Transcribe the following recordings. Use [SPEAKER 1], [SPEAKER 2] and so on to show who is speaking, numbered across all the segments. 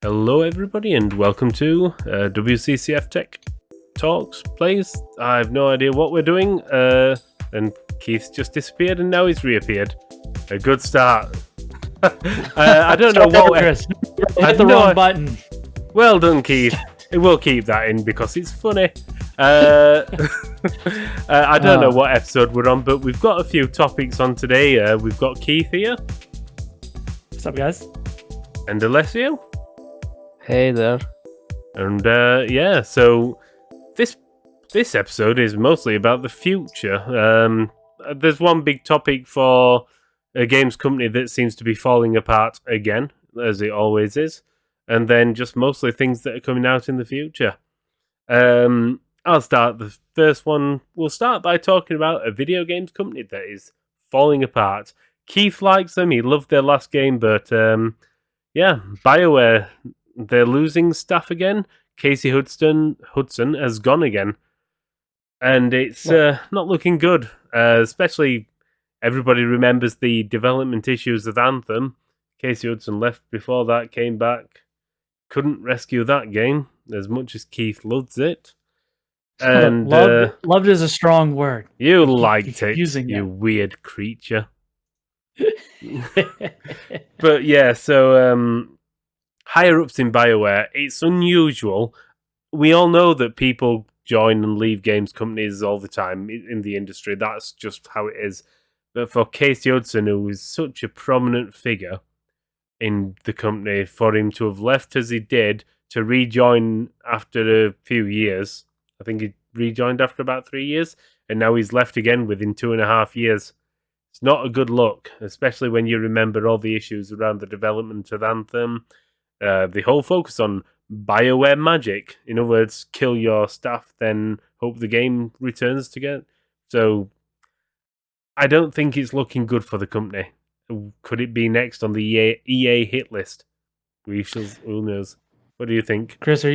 [SPEAKER 1] Hello everybody and welcome to WCCF Tech Talks Plays. I have no idea what we're doing, and Keith just disappeared and now he's reappeared. A good start. I don't know what
[SPEAKER 2] Chris. Hit the wrong button.
[SPEAKER 1] Well done, Keith. We'll keep that in because it's funny. I don't know what episode we're on, but we've got a few topics on today. We've got Keith here.
[SPEAKER 2] What's up, guys?
[SPEAKER 1] And Alessio.
[SPEAKER 3] Hey there.
[SPEAKER 1] And so this episode is mostly about the future. There's one big topic for a games company that seems to be falling apart again, as it always is, and then just mostly things that are coming out in the future. I'll start the first one. We'll start by talking about a video games company that is falling apart. Keith likes them. He loved their last game, but Bioware, they're losing staff again. Casey Hudson has gone again. And it's not looking good. Especially, everybody remembers the development issues of Anthem. Casey Hudson left before that, came back. Couldn't rescue that game, as much as Keith loves it. And
[SPEAKER 2] loved is a strong word.
[SPEAKER 1] You liked it,
[SPEAKER 2] you
[SPEAKER 1] weird creature. But yeah, so higher ups in Bioware, it's unusual. We all know that people join and leave games companies all the time in the industry. That's just how it is. But for Casey Hudson, who was such a prominent figure in the company, for him to have left as he did, to rejoin after a few years, I think he rejoined after about 3 years, and now he's left again within 2.5 years. It's not a good look, especially when you remember all the issues around the development of Anthem. The whole focus on Bioware magic. In other words, kill your staff, then hope the game returns together. So, I don't think it's looking good for the company. Could it be next on the EA hit list? We shall. Who knows? What do you think,
[SPEAKER 2] Chris? Are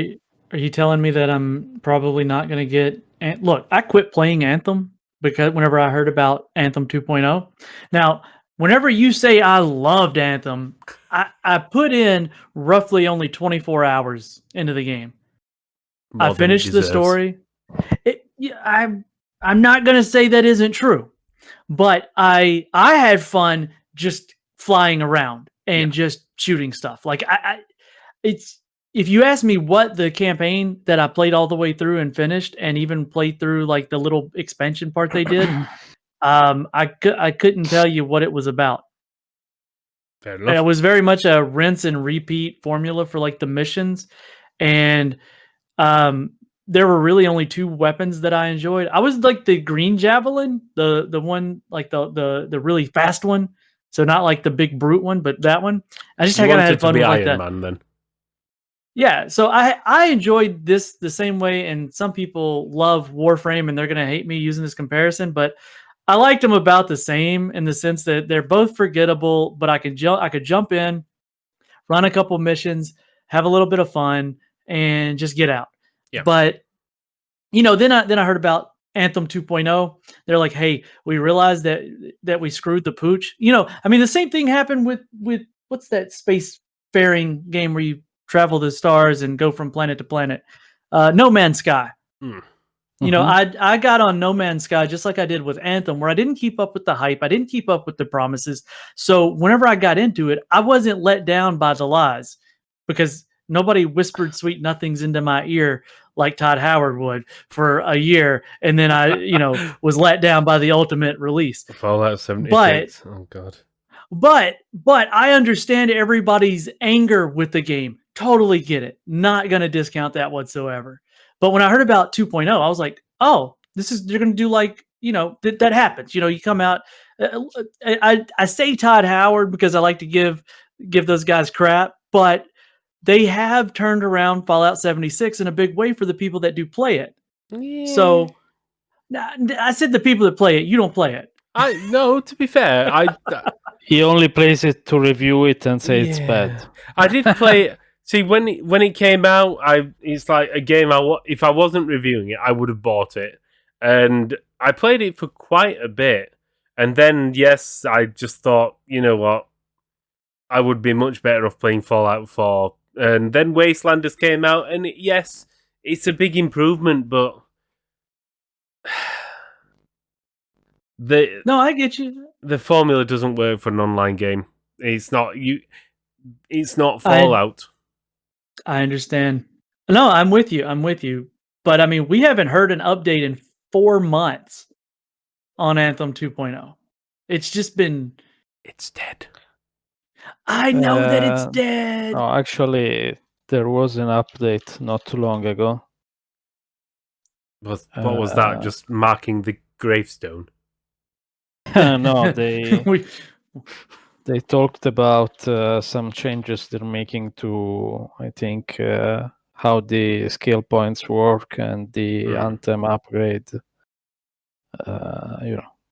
[SPEAKER 2] you telling me that I'm probably not going to get? Look, I quit playing Anthem because whenever I heard about Anthem 2.0. Now, whenever you say I loved Anthem, I put in roughly only 24 hours into the game. I finished the story. I'm not going to say that isn't true, but I had fun just flying around and just shooting stuff. Like it's if you ask me what the campaign that I played all the way through and finished, and even played through like the little expansion part they did, I couldn't tell you what it was about.
[SPEAKER 1] Fair enough.
[SPEAKER 2] It was very much a rinse and repeat formula for like the missions, and there were really only 2 weapons that I enjoyed. I was like the green javelin, the one like the really fast one, so not like the big brute one, but that one. I kind of had fun with like that.
[SPEAKER 1] Man, then.
[SPEAKER 2] Yeah, so I enjoyed this the same way, and some people love Warframe, and they're gonna hate me using this comparison, but I liked them about the same in the sense that they're both forgettable, but I could jump in, run a couple missions, have a little bit of fun, and just get out.
[SPEAKER 1] Yeah.
[SPEAKER 2] But then I heard about Anthem 2.0. They're like, hey, we realized that we screwed the pooch. The same thing happened with what's that spacefaring game where you travel the stars and go from planet to planet? No Man's Sky. I got on No Man's Sky just like I did with Anthem, where I didn't keep up with the hype. I didn't keep up with the promises. So whenever I got into it, I wasn't let down by the lies because nobody whispered sweet nothings into my ear like Todd Howard would for a year. And then I, was let down by the ultimate release.
[SPEAKER 1] Fallout 76. Oh, God.
[SPEAKER 2] But I understand everybody's anger with the game. Totally get it. Not going to discount that whatsoever. But when I heard about 2.0, I was like, oh, they're going to do like, that happens. You come out. I say Todd Howard because I like to give those guys crap, but they have turned around Fallout 76 in a big way for the people that do play it. Yeah. So I said the people that play it, you don't play it.
[SPEAKER 1] No, to be fair,
[SPEAKER 3] he only plays it to review it and say it's bad.
[SPEAKER 1] I did play it. See, when it came out, it's like a game. If I wasn't reviewing it, I would have bought it, and I played it for quite a bit. And then, yes, I just thought, you know what, I would be much better off playing Fallout 4 And then Wastelanders came out, and yes, it's a big improvement, but
[SPEAKER 2] No, I get you.
[SPEAKER 1] the formula doesn't work for an online game. It's not Fallout.
[SPEAKER 2] I understand. No, I'm with you. I'm with you. But I mean, we haven't heard an update in 4 months on Anthem 2.0. It's just been.
[SPEAKER 1] It's dead.
[SPEAKER 2] I know that it's dead.
[SPEAKER 3] No, actually, there was an update not too long ago.
[SPEAKER 1] What was that? Just marking the gravestone?
[SPEAKER 3] No, they
[SPEAKER 2] We-
[SPEAKER 3] they talked about some changes they're making to, I think, how the skill points work and the Anthem upgrade,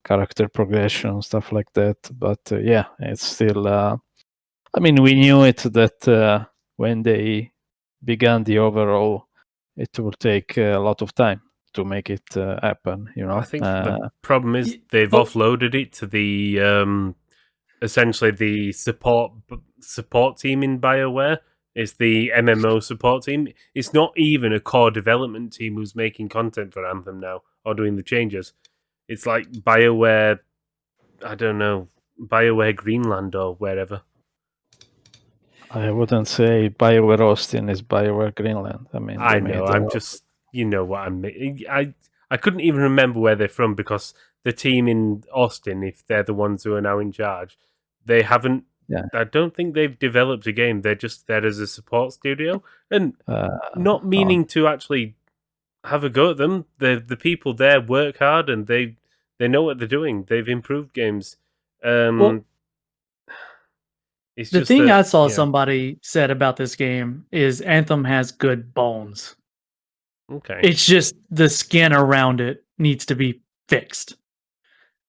[SPEAKER 3] character progression, stuff like that. But yeah, it's still. I mean, we knew it that when they began the overall, it will take a lot of time to make it happen.
[SPEAKER 1] I think the problem is they've offloaded it to the essentially the support team in Bioware. It's the MMO support team. It's not even a core development team who's making content for Anthem now or doing the changes. It's like Bioware, I don't know, Bioware Greenland or wherever.
[SPEAKER 3] I wouldn't say Bioware Austin is Bioware Greenland. I mean,
[SPEAKER 1] I know. I'm just, you know what I mean. I couldn't even remember where they're from because the team in Austin, if they're the ones who are now in charge, they haven't.
[SPEAKER 3] Yeah.
[SPEAKER 1] I don't think they've developed a game. They're just there as a support studio, and not meaning to actually have a go at them. The people there work hard and they know what they're doing. They've improved games. It's
[SPEAKER 2] the
[SPEAKER 1] just
[SPEAKER 2] thing
[SPEAKER 1] that,
[SPEAKER 2] I saw somebody said about this game is Anthem has good bones.
[SPEAKER 1] Okay.
[SPEAKER 2] It's just the skin around it needs to be fixed.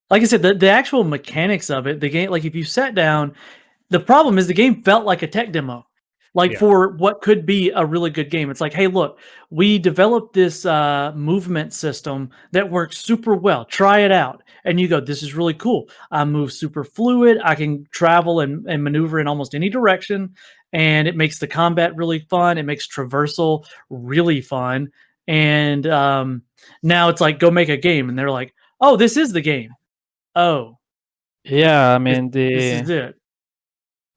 [SPEAKER 2] Like I said, the actual mechanics of it, the game, like if you sat down, the problem is the game felt like a tech demo. Like for what could be a really good game. It's like, hey, look, we developed this movement system that works super well. Try it out. And you go, this is really cool. I move super fluid. I can travel and maneuver in almost any direction. And it makes the combat really fun. It makes traversal really fun. And now it's like, go make a game. And they're like, oh, this is the game. Oh.
[SPEAKER 3] Yeah, I mean,
[SPEAKER 2] this is it.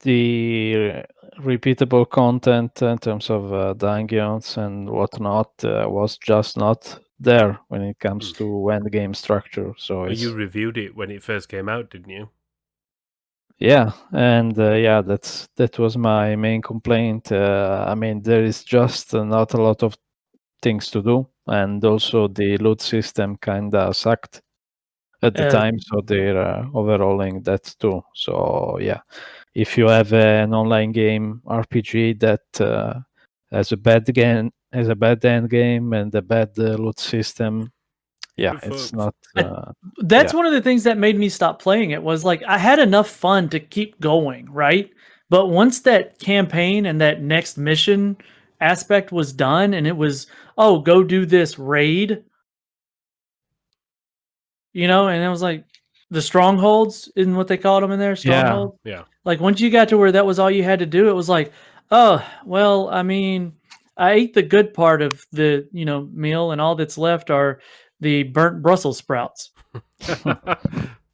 [SPEAKER 3] The repeatable content in terms of dungeons and whatnot was just not there when it comes to end game structure. So
[SPEAKER 1] you reviewed it when it first came out, didn't you?
[SPEAKER 3] Yeah, and that was my main complaint. I mean, there is just not a lot of things to do, and also the loot system kinda sucked at the time, so they're overhauling that too. So yeah, if you have an online game RPG that has a bad end game and a bad loot system, yeah, it's not.
[SPEAKER 2] That's one of the things that made me stop playing it. Was like I had enough fun to keep going, right? But once that campaign and that next mission aspect was done, and it was, oh, go do this raid, and it was like the strongholds, isn't what they called them in there? Stronghold.
[SPEAKER 1] Yeah.
[SPEAKER 2] Like once you got to where that was all you had to do, it was like, oh, well, I mean, I ate the good part of the meal, and all that's left are the burnt Brussels sprouts.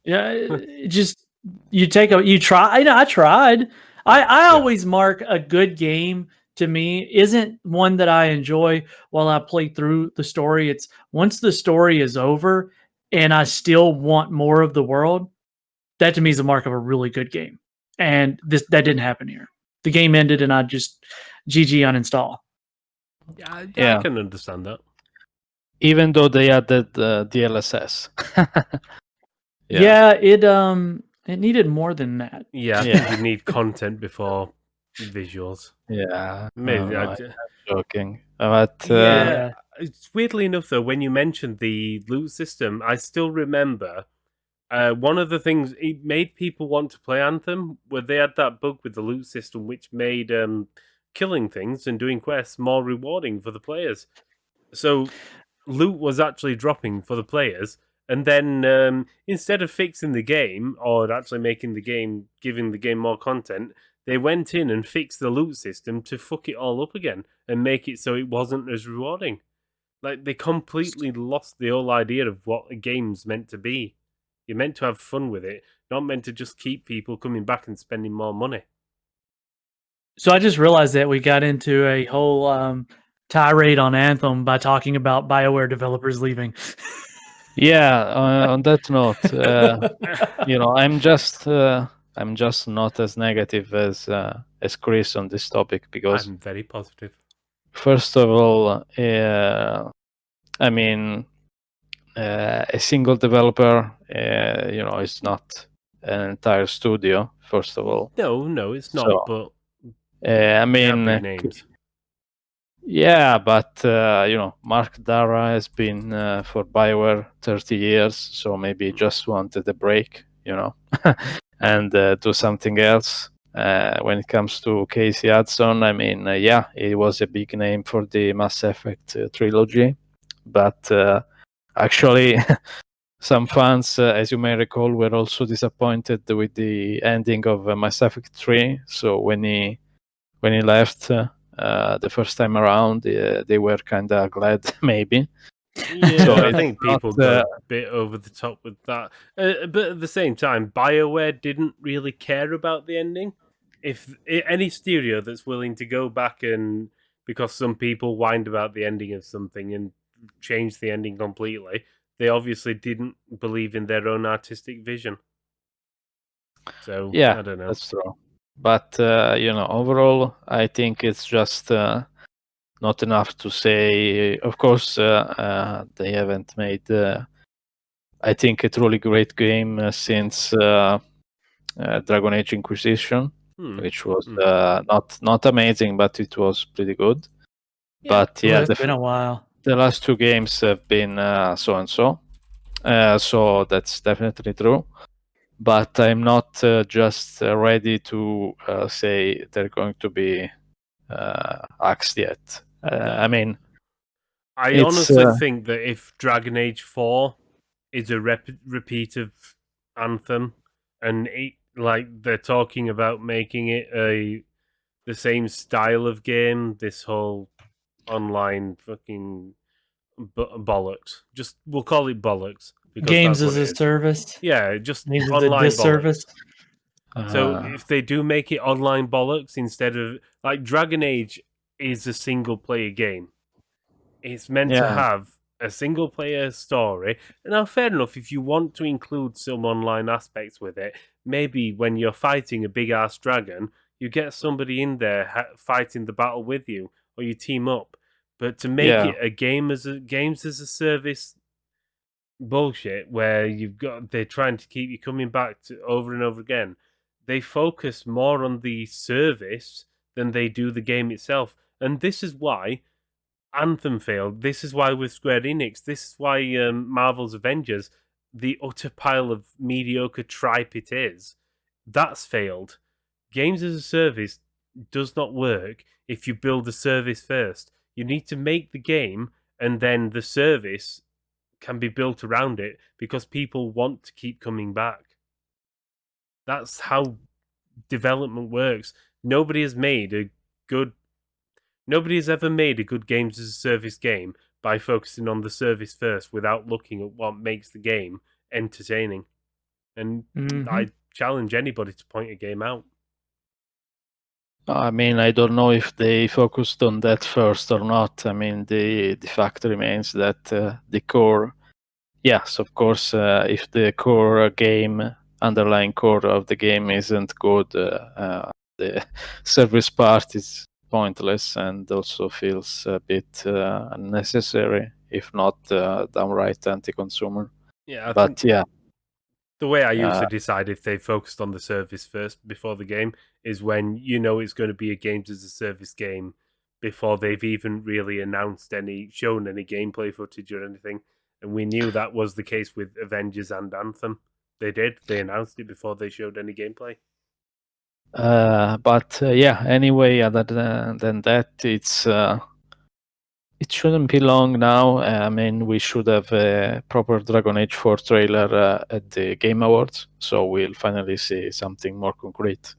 [SPEAKER 2] Yeah, just you try. I tried. I always mark a good game to me isn't one that I enjoy while I play through the story. It's once the story is over and I still want more of the world. That to me is a mark of a really good game. And that didn't happen here. The game ended and I just GG uninstall.
[SPEAKER 1] Yeah, I can understand that.
[SPEAKER 3] Even though they added DLSS.
[SPEAKER 2] Yeah, it needed more than that.
[SPEAKER 1] Yeah, I think you need content before visuals.
[SPEAKER 3] Yeah,
[SPEAKER 1] maybe
[SPEAKER 3] I'm joking. But
[SPEAKER 1] it's weirdly enough though, when you mentioned the loot system, I still remember one of the things it made people want to play Anthem, where they had that bug with the loot system, which made killing things and doing quests more rewarding for the players. So loot was actually dropping for the players, and then instead of fixing the game or actually making the game, giving the game more content, They went in and fixed the loot system to fuck it all up again and make it so it wasn't as rewarding. Like, they completely lost the whole idea of what a game's meant to be. You're meant to have fun with it, not meant to just keep people coming back and spending more money.
[SPEAKER 2] So I just realized that we got into a whole tirade on Anthem by talking about Bioware developers leaving.
[SPEAKER 3] Yeah, on that note, I'm just not as negative as Chris on this topic, because
[SPEAKER 1] I'm very positive.
[SPEAKER 3] first of all, I mean, a single developer, is not an entire studio. First of all,
[SPEAKER 1] No, it's not.
[SPEAKER 3] So,
[SPEAKER 1] but
[SPEAKER 3] I
[SPEAKER 1] they have
[SPEAKER 3] mean,
[SPEAKER 1] big names.
[SPEAKER 3] yeah, but Mark Dara has been for Bioware 30 years, so maybe he just wanted a break, and do something else. When it comes to Casey Hudson, I mean, yeah, he was a big name for the Mass Effect trilogy, but actually, some fans, as you may recall, were also disappointed with the ending of Mass Effect 3. So when he left the first time around, they were kind of glad, maybe.
[SPEAKER 1] Yeah,
[SPEAKER 3] So
[SPEAKER 1] I
[SPEAKER 3] it's
[SPEAKER 1] think people
[SPEAKER 3] not,
[SPEAKER 1] got a bit over the top with that. But at the same time, BioWare didn't really care about the ending. If any studio that's willing to go back and, because some people whined about the ending of something and change the ending completely, they obviously didn't believe in their own artistic vision. So
[SPEAKER 3] yeah,
[SPEAKER 1] I don't know.
[SPEAKER 3] that's true. But overall, I think it's just not enough to say. Of course, they haven't made, I think, a truly great game since Dragon Age Inquisition, which was not amazing, but it was pretty good.
[SPEAKER 1] Yeah.
[SPEAKER 3] But yeah,
[SPEAKER 2] It's been a while.
[SPEAKER 3] The last two games have been so and so. So that's definitely true. But I'm not just ready to say they're going to be axed yet. I mean,
[SPEAKER 1] I honestly think that if Dragon Age 4 is a repeat of Anthem, and they're talking about making it the same style of game, this whole online fucking bollocks. Just we'll call it bollocks because
[SPEAKER 2] Games
[SPEAKER 1] that's
[SPEAKER 2] as
[SPEAKER 1] what
[SPEAKER 2] a
[SPEAKER 1] it is.
[SPEAKER 2] service.
[SPEAKER 1] Yeah, just
[SPEAKER 2] Games as a
[SPEAKER 1] online
[SPEAKER 2] disservice.
[SPEAKER 1] bollocks. So if they do make it online bollocks instead of, like, Dragon Age is a single player game. It's meant to have a single player story. Now, fair enough, if you want to include some online aspects with it, maybe when you're fighting a big ass dragon, you get somebody in there fighting the battle with you, or you team up. But to make it a games as a service bullshit, where they're trying to keep you coming back to over and over again, they focus more on the service than they do the game itself, and this is why Anthem failed. This is why with Square Enix, this is why Marvel's Avengers, the utter pile of mediocre tripe it is, that's failed. Games as a service does not work if you build the service first. You need to make the game, and then the service can be built around it because people want to keep coming back. That's how development works. Nobody has ever made a good games as a service game by focusing on the service first without looking at what makes the game entertaining. And I challenge anybody to point a game out.
[SPEAKER 3] I mean, I don't know if they focused on that first or not. I mean, the fact remains that the core, yes, of course, if the core underlying core of the game isn't good, the service part is pointless and also feels a bit unnecessary, if not downright anti-consumer.
[SPEAKER 1] Yeah,
[SPEAKER 3] but yeah,
[SPEAKER 1] the way I usually decide if they focused on the service first before the game is when it's going to be a games as a service game before they've even really shown any gameplay footage or anything. And we knew that was the case with Avengers and Anthem. They announced it before they showed any gameplay.
[SPEAKER 3] But yeah, anyway, other than that, it shouldn't be long now. I mean, we should have a proper Dragon Age 4 trailer at the Game Awards, so we'll finally see something more concrete,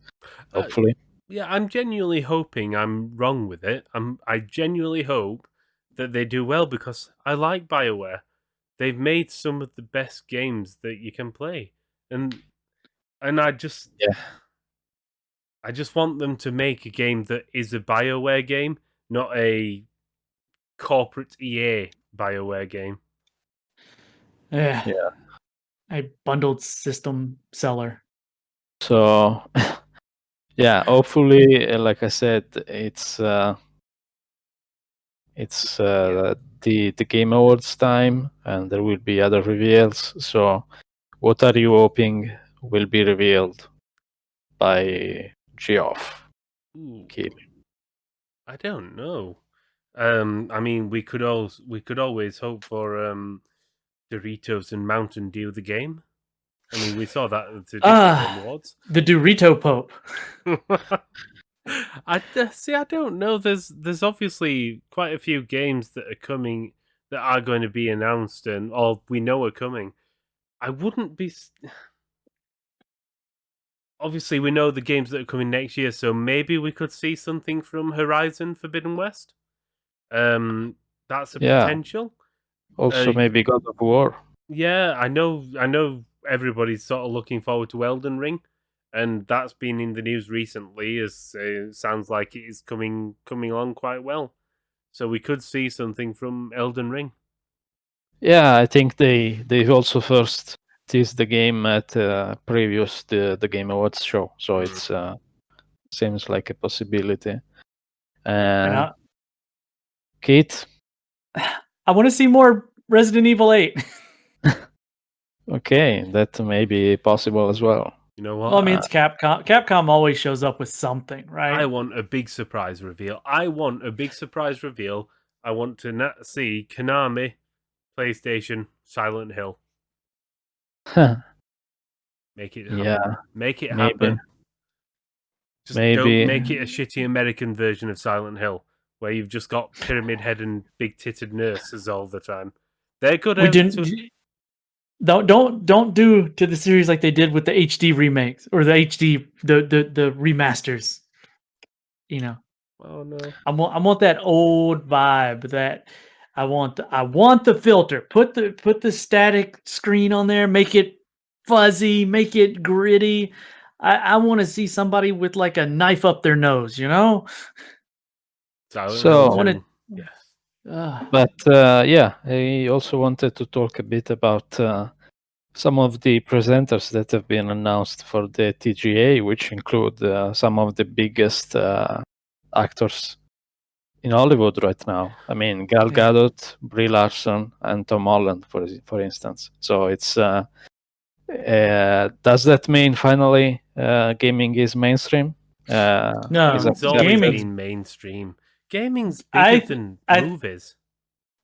[SPEAKER 3] hopefully.
[SPEAKER 1] Yeah, I'm genuinely hoping I'm wrong with it. I genuinely hope that they do well because I like BioWare. They've made some of the best games that you can play, and I just
[SPEAKER 3] Yeah.
[SPEAKER 1] I just want them to make a game that is a BioWare game, not a corporate EA BioWare game.
[SPEAKER 2] Yeah.
[SPEAKER 3] Yeah.
[SPEAKER 2] A bundled system seller.
[SPEAKER 3] So yeah, hopefully, like I said, it's the Game Awards time, and there will be other reveals. So, what are you hoping will be revealed by Geoff?
[SPEAKER 1] Ooh,
[SPEAKER 3] Keep.
[SPEAKER 1] I don't know. I mean, we could always hope for Doritos and Mountain Dew the game. I mean, we saw that at the Digital Game Awards.
[SPEAKER 2] The Dorito Pope.
[SPEAKER 1] See. I don't know. There's obviously quite a few games that are coming that are going to be announced and or we know are coming. I wouldn't be. Obviously, we know the games that are coming next year, so maybe we could see something from Horizon Forbidden West. That's a
[SPEAKER 3] Yeah.
[SPEAKER 1] potential.
[SPEAKER 3] Also, maybe God of War.
[SPEAKER 1] Yeah, I know. Everybody's sort of looking forward to Elden Ring, and that's been in the news recently. As sounds like it is coming along quite well. So we could see something from Elden Ring.
[SPEAKER 3] Yeah, I think they also first teased the game at previous the Game Awards show, so it's seems like a possibility.
[SPEAKER 2] And
[SPEAKER 3] Kate,
[SPEAKER 2] I want to see more Resident Evil 8.
[SPEAKER 3] okay, that may be possible as well.
[SPEAKER 1] You know what?
[SPEAKER 2] Well, I mean, it's Capcom. Capcom always shows up with something, right?
[SPEAKER 1] I want a big surprise reveal. I want to see Konami, PlayStation, Silent Hill. Make it happen.
[SPEAKER 3] Yeah,
[SPEAKER 1] Make it
[SPEAKER 3] maybe.
[SPEAKER 1] happen. Just
[SPEAKER 3] Maybe.
[SPEAKER 1] don't make it a shitty American version of Silent Hill, where you've just got Pyramid Head and big titted nurses all the time. They're good.
[SPEAKER 2] We didn't. Don't do to the series like they did with the HD remakes or the HD the remasters. You know.
[SPEAKER 1] Oh no.
[SPEAKER 2] I want that old vibe. That I want the filter. Put the static screen on there. Make it fuzzy. Make it gritty. I want to see somebody with like a knife up their nose. You know.
[SPEAKER 1] Silent
[SPEAKER 3] So-
[SPEAKER 1] Hill
[SPEAKER 2] I
[SPEAKER 1] 2. Yes.
[SPEAKER 3] But yeah, I also wanted to talk a bit about some of the presenters that have been announced for the TGA, which include some of the biggest actors in Hollywood right now. I mean, Gal
[SPEAKER 2] Yeah.
[SPEAKER 3] Gadot, Brie Larson, and Tom Holland, for instance. So it's does that mean finally gaming is mainstream?
[SPEAKER 2] No,
[SPEAKER 1] Gaming's always
[SPEAKER 2] gaming-
[SPEAKER 1] been mainstream. Gaming's
[SPEAKER 2] I-
[SPEAKER 1] bigger than
[SPEAKER 2] I-
[SPEAKER 1] movies.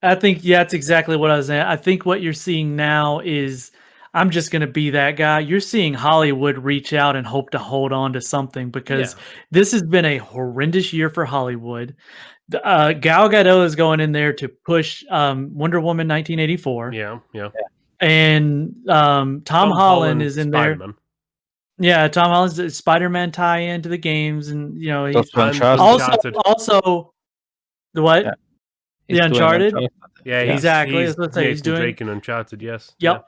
[SPEAKER 2] I think that's exactly what I was saying. I think what you're seeing now is I'm just going to be that guy. You're seeing Hollywood reach out and hope to hold on to something because this has been a horrendous year for Hollywood. Gal Gadot is going in there to push Wonder Woman 1984.
[SPEAKER 1] Yeah.
[SPEAKER 2] And Tom Holland is in
[SPEAKER 1] Spider-Man.
[SPEAKER 2] there. Yeah, Tom Holland's a Spider-Man tie-in to the games, and you know he's
[SPEAKER 1] Uncharted.
[SPEAKER 2] also the what?
[SPEAKER 3] Yeah.
[SPEAKER 2] The Uncharted.
[SPEAKER 1] Yeah,
[SPEAKER 2] exactly.
[SPEAKER 1] He's
[SPEAKER 2] That's what he's
[SPEAKER 1] Nathan
[SPEAKER 2] doing.
[SPEAKER 1] Drake in Uncharted. Yes.
[SPEAKER 2] Yep.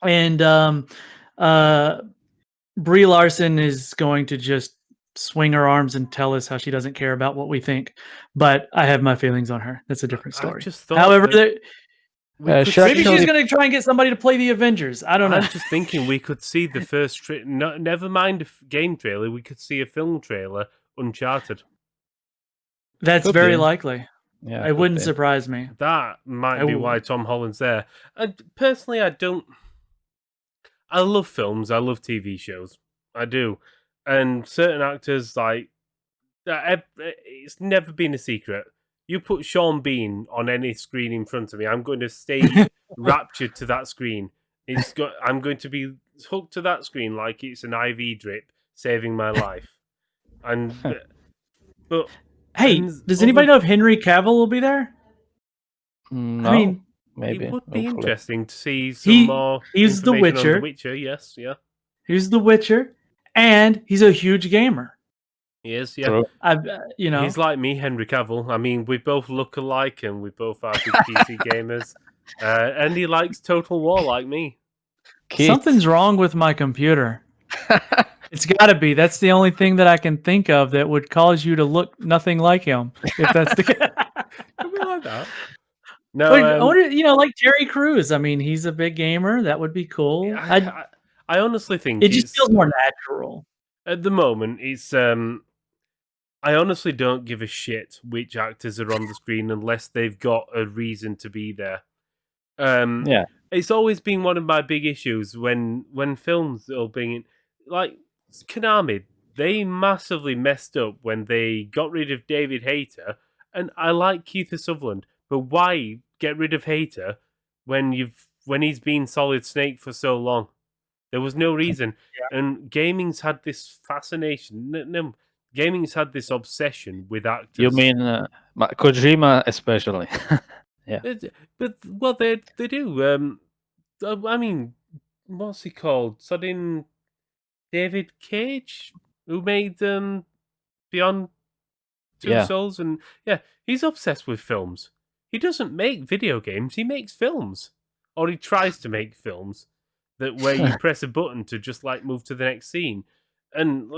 [SPEAKER 2] And Brie Larson is going to just swing her arms and tell us how she doesn't care about what we think. But I have my feelings on her. That's a different story.
[SPEAKER 1] I just thought
[SPEAKER 2] However,
[SPEAKER 1] maybe
[SPEAKER 2] she's going to try and get somebody to play the Avengers. I don't know.
[SPEAKER 1] I'm just thinking we could see the first never mind a game trailer. We could see a film trailer, Uncharted.
[SPEAKER 2] That's
[SPEAKER 3] Could
[SPEAKER 2] very
[SPEAKER 3] be.
[SPEAKER 2] likely.
[SPEAKER 3] Yeah,
[SPEAKER 2] It wouldn't
[SPEAKER 3] be.
[SPEAKER 2] surprise me.
[SPEAKER 1] That might
[SPEAKER 2] I
[SPEAKER 1] be
[SPEAKER 2] will-
[SPEAKER 1] why Tom Holland's there. And personally, I love films. I love TV shows. I do. And certain actors, like, it's never been a secret. You put Sean Bean on any screen in front of me, I'm going to stay raptured to that screen. I'm going to be hooked to that screen like it's an IV drip, saving my life. And but
[SPEAKER 2] Hey,
[SPEAKER 1] and
[SPEAKER 2] does anybody know if Henry Cavill will be there?
[SPEAKER 3] No,
[SPEAKER 2] I mean,
[SPEAKER 3] maybe.
[SPEAKER 1] it would be
[SPEAKER 3] hopefully.
[SPEAKER 1] interesting to see some more.
[SPEAKER 2] he's The
[SPEAKER 1] information on
[SPEAKER 2] Witcher.
[SPEAKER 1] The Witcher, yes, yeah.
[SPEAKER 2] he's The Witcher, and he's a huge gamer.
[SPEAKER 1] He is, yeah.
[SPEAKER 3] True.
[SPEAKER 1] He's like me, Henry Cavill. I mean, we both look alike, and we both are big PC gamers. And he likes Total War like me.
[SPEAKER 3] Keith.
[SPEAKER 2] Something's wrong with my computer. It's got to be. That's the only thing that I can think of that would cause you to look nothing like him. If that's the case.
[SPEAKER 1] Could be like that. No,
[SPEAKER 2] But I wonder, like Terry Crews. I mean, he's a big gamer. That would be cool.
[SPEAKER 1] I honestly think
[SPEAKER 2] it just feels more natural.
[SPEAKER 1] At the moment, it's I honestly don't give a shit which actors are on the screen unless they've got a reason to be there.
[SPEAKER 3] Yeah.
[SPEAKER 1] It's always been one of my big issues when films are being like Konami. They massively messed up when they got rid of David Hayter, and I like Keith Sutherland, but why get rid of Hayter when he's been Solid Snake for so long? There was no reason, and gaming's had this fascination. No, gaming's had this obsession with actors.
[SPEAKER 3] You mean Kojima especially? Yeah.
[SPEAKER 1] But well, they do. I mean, what's he called? Sudden David Cage, who made Beyond Two Souls, and he's obsessed with films. He doesn't make video games; he makes films, or he tries to make films where you press a button to just like move to the next scene. And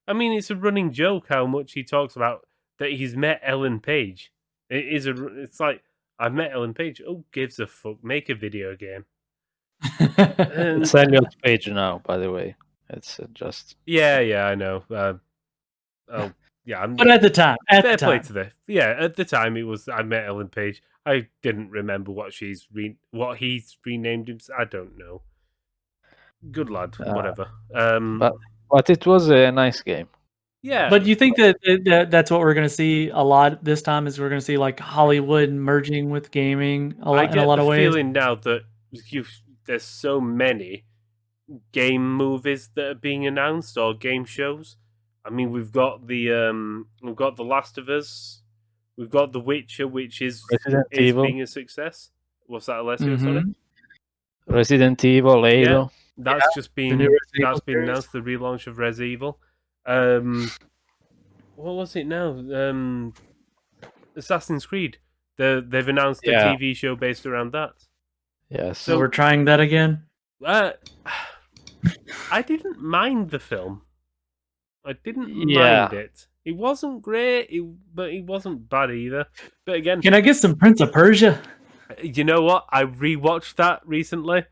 [SPEAKER 1] I mean, it's a running joke how much he talks about that he's met Ellen Page. It's like, I've met Ellen Page. Oh, gives a fuck? Make a video game.
[SPEAKER 3] It's Elliot Page now, by the way. It's just
[SPEAKER 1] yeah, I know.
[SPEAKER 2] But at the time,
[SPEAKER 1] fair play to the at the time it was. I met Ellen Page. I didn't remember what he's renamed him. I don't know. Good lad, whatever.
[SPEAKER 3] But it was a nice game.
[SPEAKER 1] Yeah.
[SPEAKER 2] But you think that that's what we're going to see a lot this time? Is we're going to see like Hollywood merging with gaming in a lot of ways?
[SPEAKER 1] I get the feeling now that there's so many game movies that are being announced or game shows. I mean, we've got The Last of Us, we've got The Witcher, which is being a success. What's that, Alessio? Sorry.
[SPEAKER 3] Resident Evil, Halo.
[SPEAKER 1] That's just been announced. The relaunch of Res Evil. What was it now? Assassin's Creed. They've announced a TV show based around that.
[SPEAKER 3] Yes.
[SPEAKER 2] So we're trying that again.
[SPEAKER 1] I didn't mind the film. I didn't mind it. It wasn't great, but it wasn't bad either. But again,
[SPEAKER 2] can I get some Prince of Persia?
[SPEAKER 1] You know what? I rewatched that recently,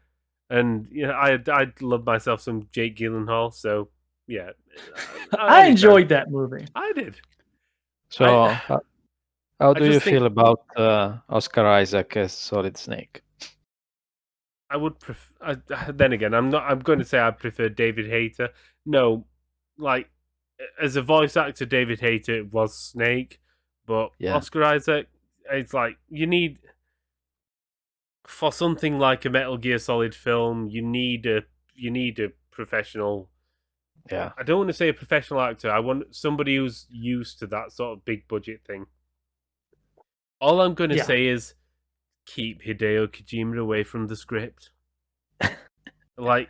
[SPEAKER 1] and I love myself some Jake Gyllenhaal. So yeah,
[SPEAKER 2] I enjoyed that movie.
[SPEAKER 1] I did.
[SPEAKER 3] So how do you feel about Oscar Isaac as Solid Snake?
[SPEAKER 1] I would prefer. Then again, I'm going to say I prefer David Hayter. No, like as a voice actor, David Hayter was Snake, but Oscar Isaac, it's like you need for something like a Metal Gear Solid film. You need a professional.
[SPEAKER 3] Yeah,
[SPEAKER 1] I don't want to say a professional actor. I want somebody who's used to that sort of big budget thing. All I'm going to say is keep Hideo Kojima away from the script. Like,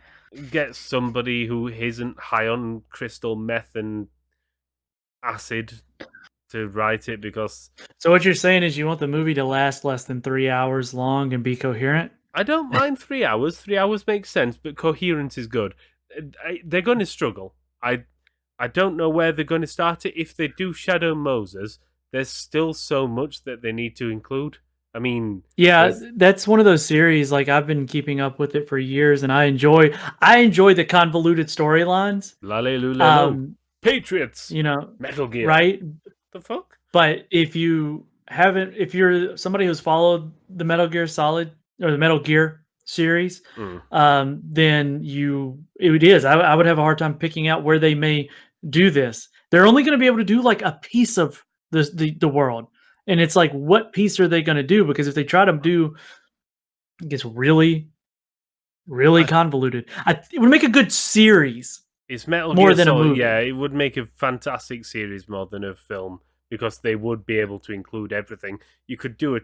[SPEAKER 1] get somebody who isn't high on crystal meth and acid to write it, because...
[SPEAKER 2] So what you're saying is you want the movie to last less than 3 hours long and be coherent?
[SPEAKER 1] I don't mind 3 hours. 3 hours makes sense, but coherence is good. They're going to struggle. I don't know where they're going to start it. If they do Shadow Moses, there's still so much that they need to include. I mean,
[SPEAKER 2] that's one of those series. Like, I've been keeping up with it for years, and I enjoy the convoluted storylines.
[SPEAKER 1] Patriots, Metal Gear,
[SPEAKER 2] right?
[SPEAKER 1] The fuck.
[SPEAKER 2] But if you're somebody who's followed the Metal Gear Solid or the Metal Gear series, then it is. I would have a hard time picking out where they may do this. They're only going to be able to do like a piece of the world. And it's like, what piece are they going to do? Because if they try to do, it gets really, really convoluted. It would make a good series.
[SPEAKER 1] It's Metal
[SPEAKER 2] more
[SPEAKER 1] Gear
[SPEAKER 2] than
[SPEAKER 1] Solid,
[SPEAKER 2] a movie.
[SPEAKER 1] Yeah, it would make a fantastic series more than a film, because they would be able to include everything. You could do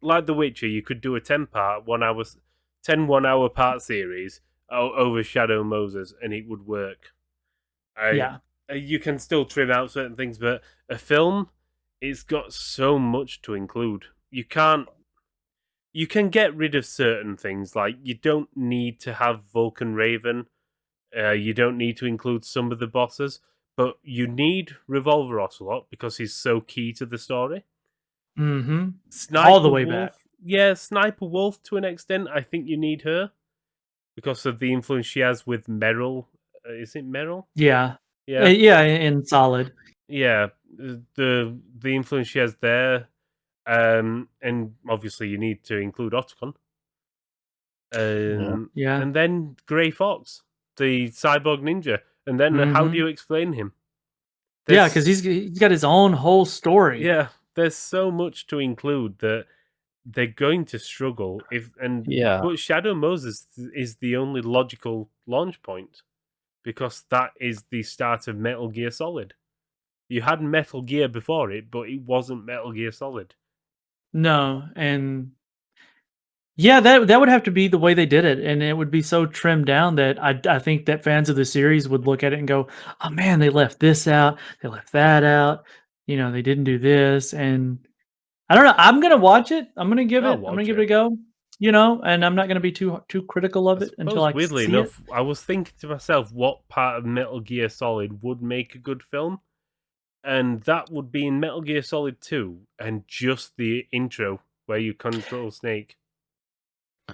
[SPEAKER 1] like The Witcher. You could do a 10-part, 1 hour part series over Shadow Moses, and it would work. you can still trim out certain things, but a film, it's got so much to include. You can get rid of certain things, like you don't need to have Vulcan Raven. You don't need to include some of the bosses, but you need Revolver Ocelot because he's so key to the story.
[SPEAKER 2] Mm-hmm.
[SPEAKER 1] Sniper
[SPEAKER 2] All the way
[SPEAKER 1] Wolf,
[SPEAKER 2] back.
[SPEAKER 1] yeah, Sniper Wolf to an extent. I think you need her because of the influence she has with Meryl. Is it Meryl?
[SPEAKER 2] Yeah.
[SPEAKER 1] Yeah,
[SPEAKER 2] Yeah, in Solid.
[SPEAKER 1] yeah. The influence she has there, and obviously you need to include Otacon.
[SPEAKER 2] Yeah.
[SPEAKER 1] And then Grey Fox, the cyborg ninja, and then how do
[SPEAKER 2] Mhm.
[SPEAKER 1] you explain him?
[SPEAKER 2] Yeah, because
[SPEAKER 1] There's
[SPEAKER 2] he's got his own whole story.
[SPEAKER 1] yeah, there's so much to include that they're going to struggle
[SPEAKER 3] Yeah.
[SPEAKER 1] but Shadow Moses is the only logical launch point because that is the start of Metal Gear Solid. You had Metal Gear before it, but it wasn't Metal Gear Solid.
[SPEAKER 2] No, and yeah, that would have to be the way they did it, and it would be so trimmed down that I think that fans of the series would look at it and go, "Oh man, they left this out, they left that out, they didn't do this," and I don't know. I'm gonna watch it.
[SPEAKER 1] I'll
[SPEAKER 2] I'm gonna
[SPEAKER 1] watch
[SPEAKER 2] give it
[SPEAKER 1] it.
[SPEAKER 2] a go. And I'm not gonna be too critical of
[SPEAKER 1] I
[SPEAKER 2] it until
[SPEAKER 1] suppose,
[SPEAKER 2] I
[SPEAKER 1] weirdly
[SPEAKER 2] see it.
[SPEAKER 1] enough, I was thinking to myself what part of Metal Gear Solid would make a good film, and that would be in Metal Gear Solid 2, and just the intro where you control Snake.
[SPEAKER 3] Oh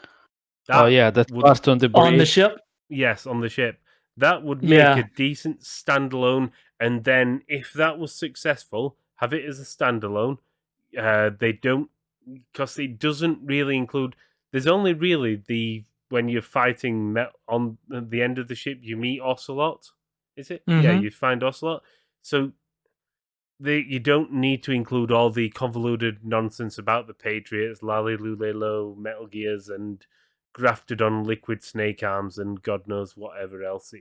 [SPEAKER 1] That
[SPEAKER 3] yeah, that
[SPEAKER 1] would,
[SPEAKER 3] part on the
[SPEAKER 2] On the
[SPEAKER 3] bridge.
[SPEAKER 2] ship,
[SPEAKER 1] yes, on the ship. That would make a
[SPEAKER 2] yeah.
[SPEAKER 1] decent standalone, and then if that was successful, have it as a standalone. They don't, because it doesn't really include. There's only really the when you're fighting on the end of the ship, you meet Ocelot. Is it? Yeah,
[SPEAKER 2] Mm-hmm.
[SPEAKER 1] you find Ocelot. So you don't need to include all the convoluted nonsense about the Patriots, Lally Lulelo, Metal Gears, and grafted on liquid snake arms and God knows whatever else.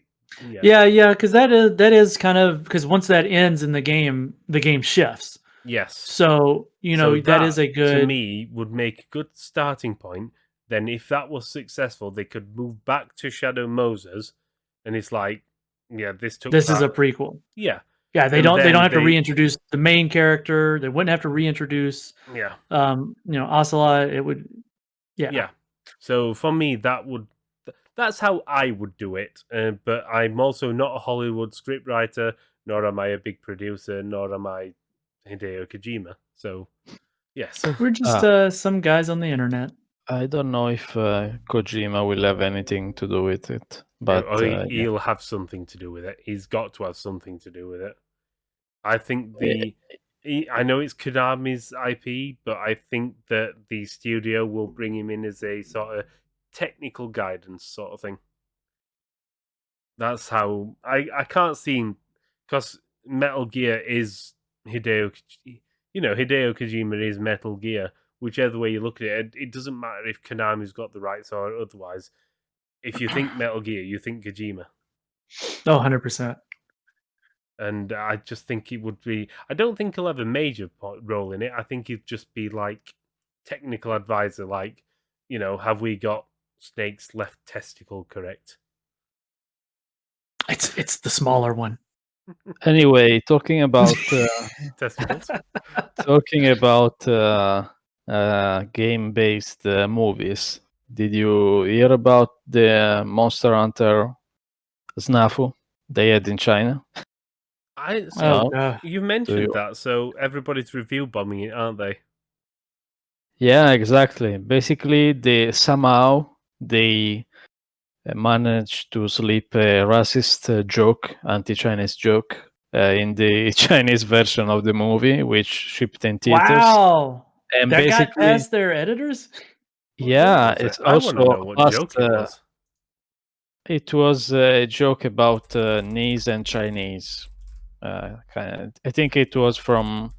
[SPEAKER 2] Yeah, because that is kind of because once that ends in the game shifts.
[SPEAKER 1] Yes.
[SPEAKER 2] So
[SPEAKER 1] So
[SPEAKER 2] that is
[SPEAKER 1] that
[SPEAKER 2] a
[SPEAKER 1] to
[SPEAKER 2] good.
[SPEAKER 1] me would make a good starting point. Then, if that was successful, they could move back to Shadow Moses, and it's like, yeah, this took
[SPEAKER 2] This is
[SPEAKER 1] part.
[SPEAKER 2] a prequel.
[SPEAKER 1] Yeah,
[SPEAKER 2] Yeah, they
[SPEAKER 1] and
[SPEAKER 2] don't
[SPEAKER 1] then
[SPEAKER 2] have to
[SPEAKER 1] they,
[SPEAKER 2] reintroduce the main character. They wouldn't have to reintroduce
[SPEAKER 1] yeah,
[SPEAKER 2] Ocelot. It would. Yeah.
[SPEAKER 1] yeah. So for me, that's how I would do it. But I'm also not a Hollywood scriptwriter, nor am I a big producer, nor am I Hideo Kojima. So yes,
[SPEAKER 2] We're just some guys on the internet.
[SPEAKER 3] I don't know if Kojima will have anything to do with it, but yeah.
[SPEAKER 1] he'll have something to do with it. He's got to have something to do with it. I think I know it's Konami's IP, but I think that the studio will bring him in as a sort of technical guidance sort of thing. That's how I can't see him, because Metal Gear is Hideo. Hideo Kojima is Metal Gear. Whichever way you look at it, it doesn't matter if Konami's got the rights or otherwise. If you think Metal Gear, you think Kojima.
[SPEAKER 2] Oh, 100%.
[SPEAKER 1] And I just think it would be. I don't think he'll have a major role in it. I think he'd just be like technical advisor, like, have we got Snake's left testicle correct?
[SPEAKER 2] It's the smaller one.
[SPEAKER 3] Anyway, talking about
[SPEAKER 1] Testicles.
[SPEAKER 3] game-based movies. Did you hear about the Monster Hunter snafu they had in China?
[SPEAKER 2] Oh, God.
[SPEAKER 1] You
[SPEAKER 3] Do
[SPEAKER 1] mentioned
[SPEAKER 3] you?
[SPEAKER 1] that, so everybody's review bombing it, aren't they?
[SPEAKER 3] Yeah, exactly. Basically, they managed to slip a racist joke, anti-Chinese joke, in the Chinese version of the movie, which shipped in theaters.
[SPEAKER 2] Wow.
[SPEAKER 3] And
[SPEAKER 2] That got
[SPEAKER 3] basically,
[SPEAKER 2] past their editors?
[SPEAKER 1] What joke
[SPEAKER 3] yeah,
[SPEAKER 1] was it?
[SPEAKER 3] it's
[SPEAKER 1] I want to
[SPEAKER 3] also
[SPEAKER 1] know what
[SPEAKER 3] past.
[SPEAKER 1] joke it was.
[SPEAKER 3] It was a joke about knees and Chinese. I think it was from,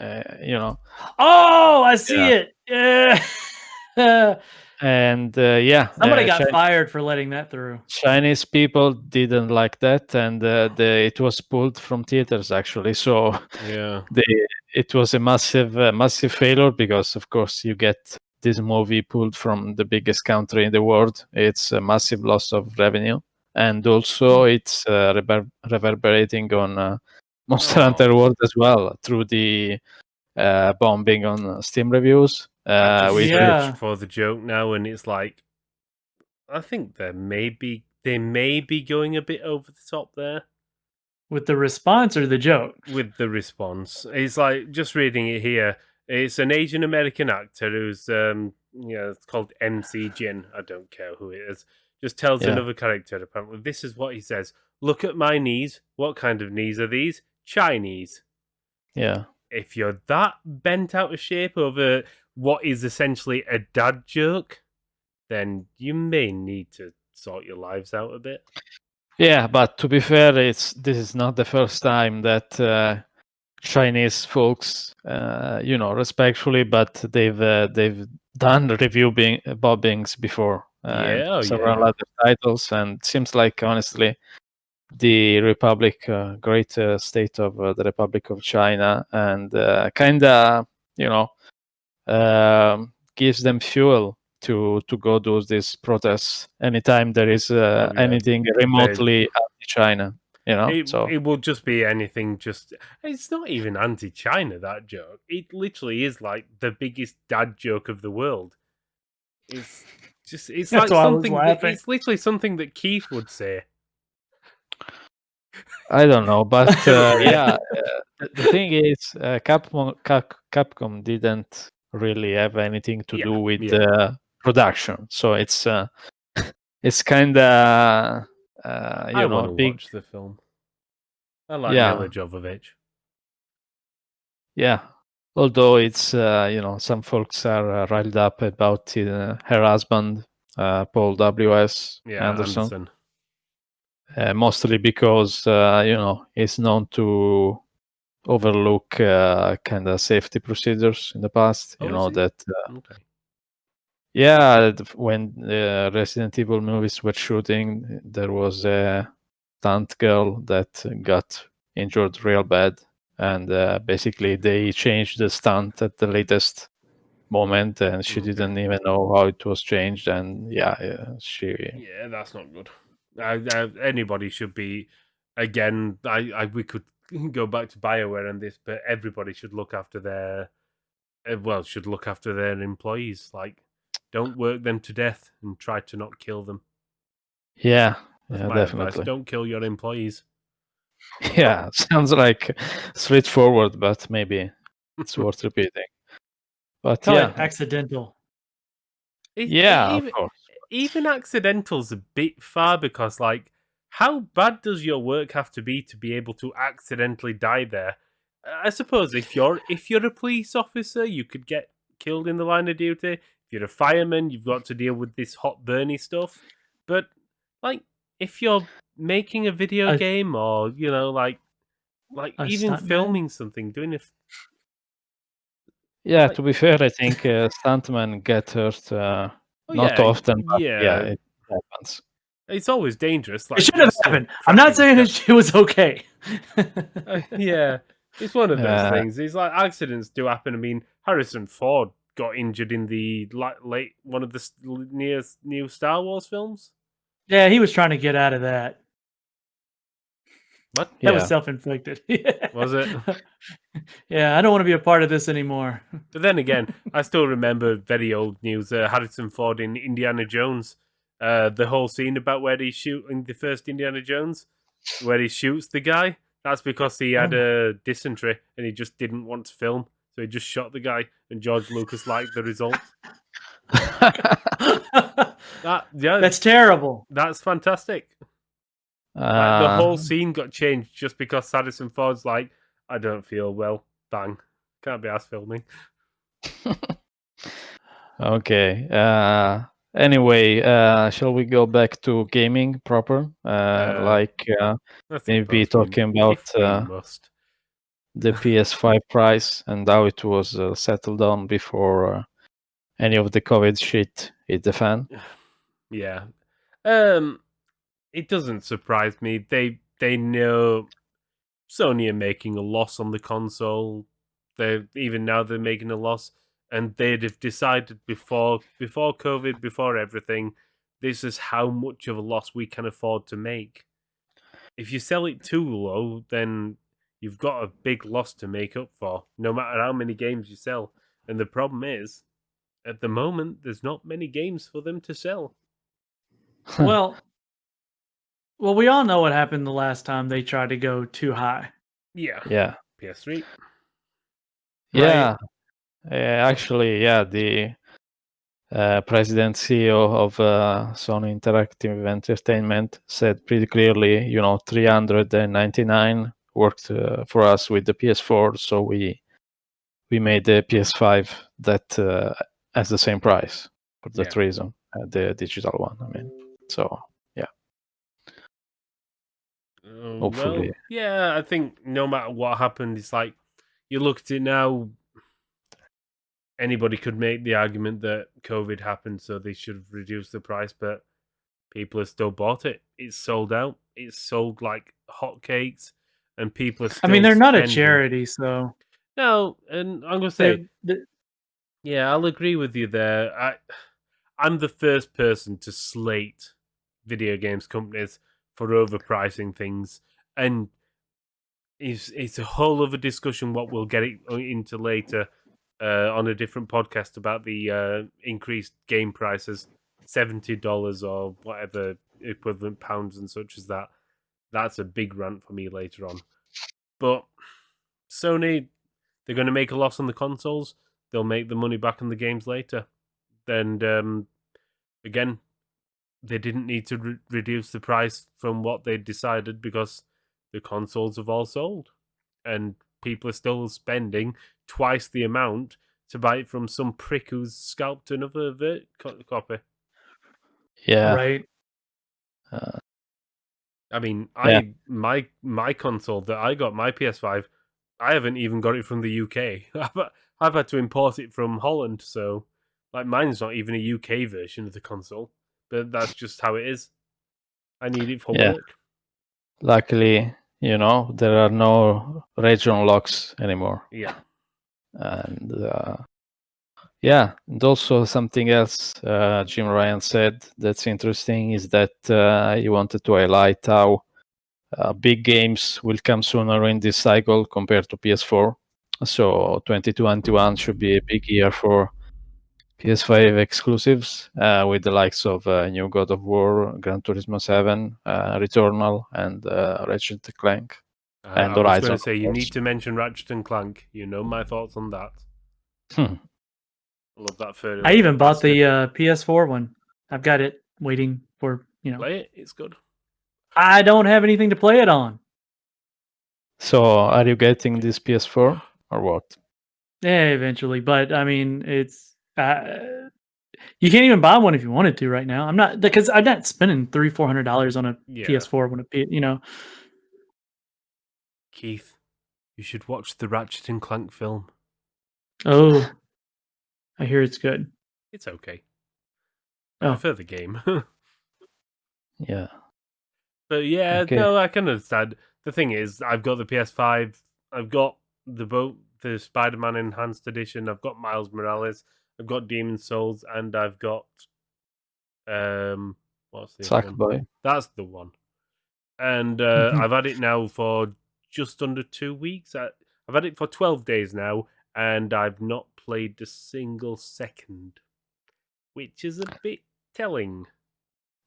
[SPEAKER 2] Oh, I see
[SPEAKER 3] yeah.
[SPEAKER 2] it. Yeah.
[SPEAKER 3] And yeah,
[SPEAKER 2] Somebody got fired for letting that through.
[SPEAKER 3] Chinese people didn't like that, and it was pulled from theaters actually. So
[SPEAKER 1] Yeah.
[SPEAKER 3] it was a massive failure because, of course, you get this movie pulled from the biggest country in the world. It's a massive loss of revenue, and also it's reverberating on Monster Hunter World as well through the bombing on Steam reviews.
[SPEAKER 1] I just
[SPEAKER 3] which
[SPEAKER 1] searched for the joke now, and it's like, I think they may be going a bit over the top there
[SPEAKER 2] With the response or the joke?
[SPEAKER 1] with the response. It's like, just reading it here. It's an Asian American actor who's it's called MC Jin. I don't care who it is. Just tells another character, apparently. This is what he says: "Look at my knees. What kind of knees are these? Chinese."
[SPEAKER 3] Yeah.
[SPEAKER 1] If you're that bent out of shape over what is essentially a dad joke, then you may need to sort your lives out a bit.
[SPEAKER 3] Yeah, but to be fair, this is not the first time that Chinese folks, respectfully, but they've done review bobbings before. Several other titles, and seems like honestly, the Republic, great state of the Republic of China, and kind of gives them fuel to go do these protests anytime there is anything remotely anti-China.
[SPEAKER 1] It will just be anything. It's not even anti-China, that joke. It literally is like the biggest dad joke of the world. It's like something it's literally something that Keith would say.
[SPEAKER 3] I don't know, but the thing is, Capcom didn't really have anything to do with the production, so it's kind of
[SPEAKER 1] I want to
[SPEAKER 3] big.
[SPEAKER 1] watch the film. I like Mila Jovovich.
[SPEAKER 3] Yeah, although it's some folks are riled up about her husband, Paul W.S. Anderson. Mostly because he's known to overlook kind of safety procedures in the past. When the Resident Evil movies were shooting, there was a stunt girl that got injured real bad, and basically they changed the stunt at the latest moment, and she didn't even know how it was changed, and
[SPEAKER 1] that's not good. Anybody should be, again, we could go back to Bioware and this, but everybody should look after their employees. Like, don't work them to death and try to not kill them.
[SPEAKER 3] That's
[SPEAKER 1] my
[SPEAKER 3] definitely
[SPEAKER 1] advice. Don't kill your employees.
[SPEAKER 3] Yeah, sounds like straightforward, but maybe it's worth repeating. But
[SPEAKER 2] Call it accidental.
[SPEAKER 3] Of course.
[SPEAKER 1] Even accidental's a bit far, because, like, how bad does your work have to be able to accidentally die there? I suppose if you're a police officer, you could get killed in the line of duty. If you're a fireman, you've got to deal with this hot burny stuff. But, like, if you're making a video game, or like even filming something, doing it.
[SPEAKER 3] Yeah, to be fair, I think stuntmen get hurt not often, but it happens.
[SPEAKER 1] It's always dangerous. Like,
[SPEAKER 2] it should have happened. I'm not saying it was okay.
[SPEAKER 1] It's one of those things. It's like, accidents do happen. I mean, Harrison Ford got injured in the late one of the new Star Wars films.
[SPEAKER 2] Yeah, he was trying to get out of that.
[SPEAKER 1] What?
[SPEAKER 2] That was self-inflicted.
[SPEAKER 1] Was it?
[SPEAKER 2] Yeah, I don't want to be a part of this anymore.
[SPEAKER 1] But then again, I still remember very old news. Harrison Ford in Indiana Jones. The whole scene about where he's shooting the first Indiana Jones, where he shoots the guy. That's because he had a dysentery and he just didn't want to film, so he just shot the guy. And George Lucas liked the result.
[SPEAKER 2] That's terrible.
[SPEAKER 1] That's fantastic. Like, the whole scene got changed just because Harrison Ford's like, I don't feel well. Bang. Can't be asked filming.
[SPEAKER 3] Okay. Anyway, shall we go back to gaming proper? Maybe talking about the PS5 price and how it was settled on before any of the COVID shit hit the fan.
[SPEAKER 1] Yeah. It doesn't surprise me. They know Sony are making a loss on the console. Even now they're making a loss, and they'd have decided before COVID, before everything, This is how much of a loss we can afford to make. If you sell it too low, then you've got a big loss to make up for, no matter how many games you sell. And the problem is, at the moment, there's not many games for them to sell.
[SPEAKER 2] Well, we all know what happened the last time they tried to go too high.
[SPEAKER 1] Yeah.
[SPEAKER 3] Yeah.
[SPEAKER 1] PS3.
[SPEAKER 3] Yeah. Actually, yeah, the president CEO of Sony Interactive Entertainment said pretty clearly, $399 worked for us with the PS4, so we made the PS5 that has the same price for that reason, the digital one. I mean, so yeah. Hopefully,
[SPEAKER 1] well, yeah, I think no matter what happened, it's like you look at it now. Anybody could make the argument that COVID happened, so they should have reduced the price, but people have still bought it. It's sold out. It's sold like hotcakes, and people are still.
[SPEAKER 2] I mean, they're not a
[SPEAKER 1] spending.
[SPEAKER 2] charity, so
[SPEAKER 1] No, and I'm gonna say, yeah, I'll agree with you there. I'm the first person to slate video games companies for overpricing things, and it's a whole other discussion what we'll get into later on a different podcast about the increased game prices, $70 or whatever equivalent pounds and such as that. That's a big rant for me later on. But Sony, they're going to make a loss on the consoles. They'll make the money back on the games later. And again, they didn't need to reduce the price from what they decided because the consoles have all sold. And people are still spending twice the amount to buy it from some prick who's scalped another copy.
[SPEAKER 3] Yeah.
[SPEAKER 2] Right.
[SPEAKER 1] I mean, my console that I got, my PS5, I haven't even got it from the UK. I've had to import it from Holland, so like mine's not even a UK version of the console. But that's just how it is. I need it for work.
[SPEAKER 3] Luckily, there are no region locks anymore.
[SPEAKER 1] Yeah.
[SPEAKER 3] And and also something else Jim Ryan said that's interesting is that he wanted to highlight how big games will come sooner in this cycle compared to PS4. So 2021 should be a big year for PS5 exclusives with the likes of new God of War, Gran Turismo 7, Returnal, and Ratchet & Clank. And
[SPEAKER 1] I was
[SPEAKER 3] Horizon.
[SPEAKER 1] going to say, you need to mention Ratchet & Clank. You know my thoughts on that. I love that further.
[SPEAKER 2] I even bought the PS4 one. I've got it waiting for,
[SPEAKER 1] Play it. It's good.
[SPEAKER 2] I don't have anything to play it on.
[SPEAKER 3] So are you getting this PS4 or what?
[SPEAKER 2] Yeah, eventually. But I mean, it's you can't even buy one if you wanted to right now. I'm not spending $300-$400 on a PS4 when
[SPEAKER 1] Keith, you should watch the Ratchet & Clank film.
[SPEAKER 2] Oh, I hear it's good.
[SPEAKER 1] It's okay. I prefer the game.
[SPEAKER 3] Yeah.
[SPEAKER 1] But yeah, no, I can understand. The thing is, I've got the PS5, I've got the Spider-Man Enhanced Edition, I've got Miles Morales, I've got Demon's Souls, and I've got what's the other one? That's the one. And I've had it now for just under 2 weeks. I've had it for 12 days now, and I've not played a single second, which is a bit telling.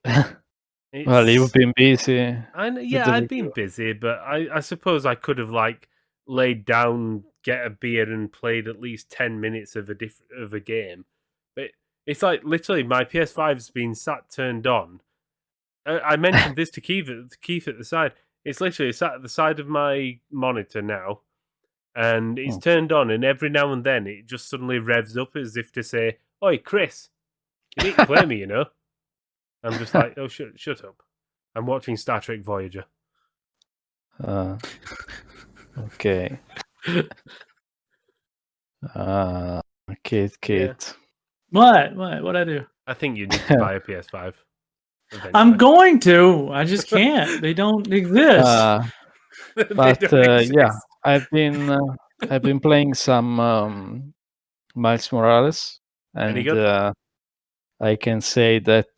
[SPEAKER 3] Well, you've been busy.
[SPEAKER 1] I've been busy, but I suppose I could have laid down, get a beer, and played at least 10 minutes of a game. But it's like literally my PS5's been turned on. I mentioned this to Keith at the side. It's literally sat at the side of my monitor now, and it's turned on. And every now and then, it just suddenly revs up as if to say, "Oi, Chris, you didn't play me, you know." I'm just like, "Oh, shut up! I'm watching Star Trek Voyager."
[SPEAKER 3] Okay. Kate.
[SPEAKER 2] Yeah. What I do?
[SPEAKER 1] I think you need to buy a PS5. Eventually.
[SPEAKER 2] I'm going to. I just can't. They don't exist.
[SPEAKER 3] But yeah, I've been playing some Miles Morales, and I can say that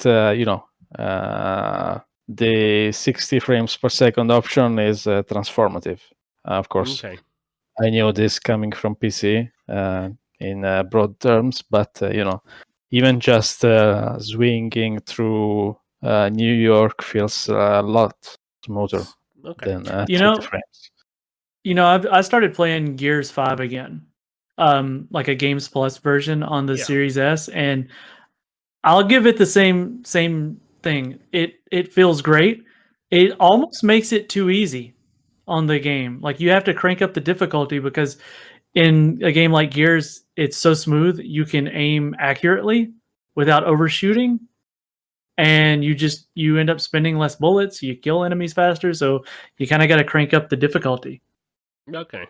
[SPEAKER 3] the 60 frames per second option is transformative. Of course,
[SPEAKER 1] Okay.
[SPEAKER 3] I knew this coming from PC in broad terms, but even just swinging through New York feels a lot smoother
[SPEAKER 1] Okay.
[SPEAKER 3] than
[SPEAKER 2] You
[SPEAKER 3] 30
[SPEAKER 2] know,
[SPEAKER 3] frames.
[SPEAKER 2] I started playing Gears 5 again, like a Games Plus version on the
[SPEAKER 1] Yeah.
[SPEAKER 2] Series S, and I'll give it the same thing. It feels great. It almost makes it too easy on the game. Like you have to crank up the difficulty because in a game like Gears, it's so smooth you can aim accurately without overshooting, and you end up spending less bullets. You kill enemies faster, so you kind of got to crank up the difficulty.
[SPEAKER 1] Okay.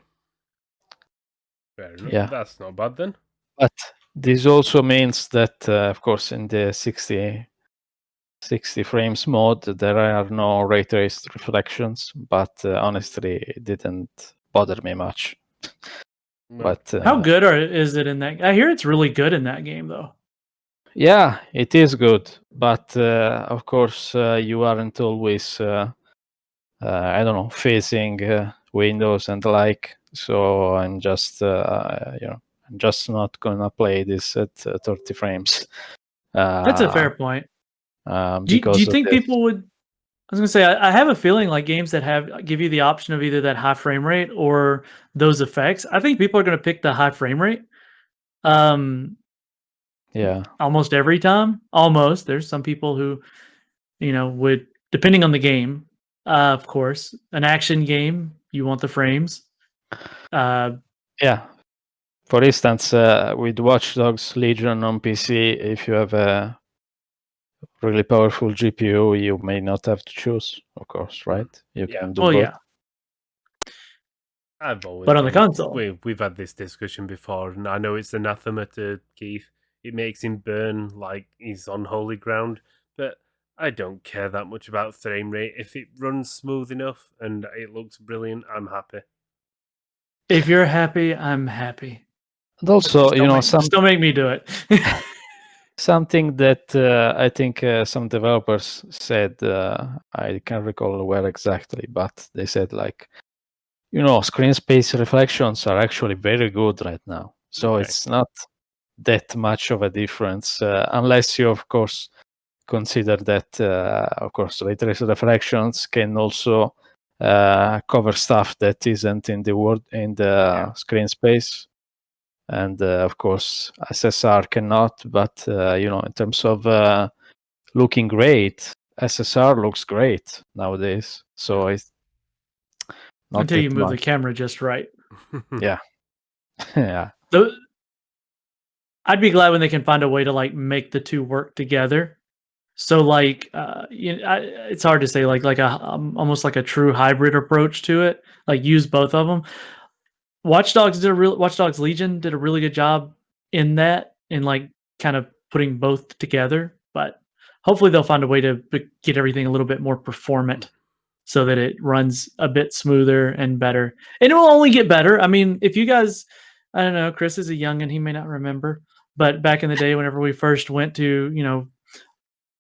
[SPEAKER 1] Fair enough.
[SPEAKER 3] Yeah.
[SPEAKER 1] That's not bad then.
[SPEAKER 3] But this also means that, of course, in the 60 frames mode, there are no ray traced reflections, but honestly, it didn't bother me much.
[SPEAKER 1] No.
[SPEAKER 3] But
[SPEAKER 2] How good is it in that? I hear it's really good in that game, though.
[SPEAKER 3] yeah, it is good. But of course, you aren't always, I don't know, facing Windows and the like. So I'm just, I'm just not gonna play this at 30 frames.
[SPEAKER 2] That's a fair point. Do
[SPEAKER 3] Because
[SPEAKER 2] you
[SPEAKER 3] of
[SPEAKER 2] think
[SPEAKER 3] this.
[SPEAKER 2] people would? I was gonna say I have a feeling like games that give you the option of either that high frame rate or those effects. I think people are gonna pick the high frame rate.
[SPEAKER 3] Yeah.
[SPEAKER 2] Almost every time. Almost. There's some people who would, depending on the game. Of course, an action game, you want the frames.
[SPEAKER 3] Yeah. For instance, with Watch Dogs Legion on PC, if you have a really powerful GPU, you may not have to choose, of course, right? You
[SPEAKER 1] Yeah.
[SPEAKER 3] can do
[SPEAKER 2] Well,
[SPEAKER 3] both.
[SPEAKER 2] yeah,
[SPEAKER 1] I've always
[SPEAKER 2] but on the
[SPEAKER 1] done.
[SPEAKER 2] console,
[SPEAKER 1] We've had this discussion before, and I know it's anathema to Keith. It makes him burn like he's on holy ground, but I don't care that much about frame rate. If it runs smooth enough and it looks brilliant, I'm happy.
[SPEAKER 2] if you're happy, I'm happy.
[SPEAKER 3] And also,
[SPEAKER 2] Just don't make me do it.
[SPEAKER 3] something that I think some developers said, I can't recall where exactly, but they said like, screen space reflections are actually very good right now. So
[SPEAKER 1] Okay.
[SPEAKER 3] it's not that much of a difference, unless you, of course, consider that, of course, ray trace reflections can also cover stuff that isn't in the screen space. And of course, SSR cannot, but in terms of looking great, SSR looks great nowadays. So it's not
[SPEAKER 2] Until you
[SPEAKER 3] that
[SPEAKER 2] move the
[SPEAKER 3] much.
[SPEAKER 2] camera just right.
[SPEAKER 3] Yeah. Yeah.
[SPEAKER 2] I'd be glad when they can find a way to like make the two work together. So like, it's hard to say like a almost like a true hybrid approach to it. Like use both of them. Watch Dogs Legion did a really good job in that, in like kind of putting both together. But hopefully they'll find a way to get everything a little bit more performant, so that it runs a bit smoother and better. And it will only get better. I mean, if you guys, I don't know, Chris is a young and he may not remember, but back in the day, whenever we first went to,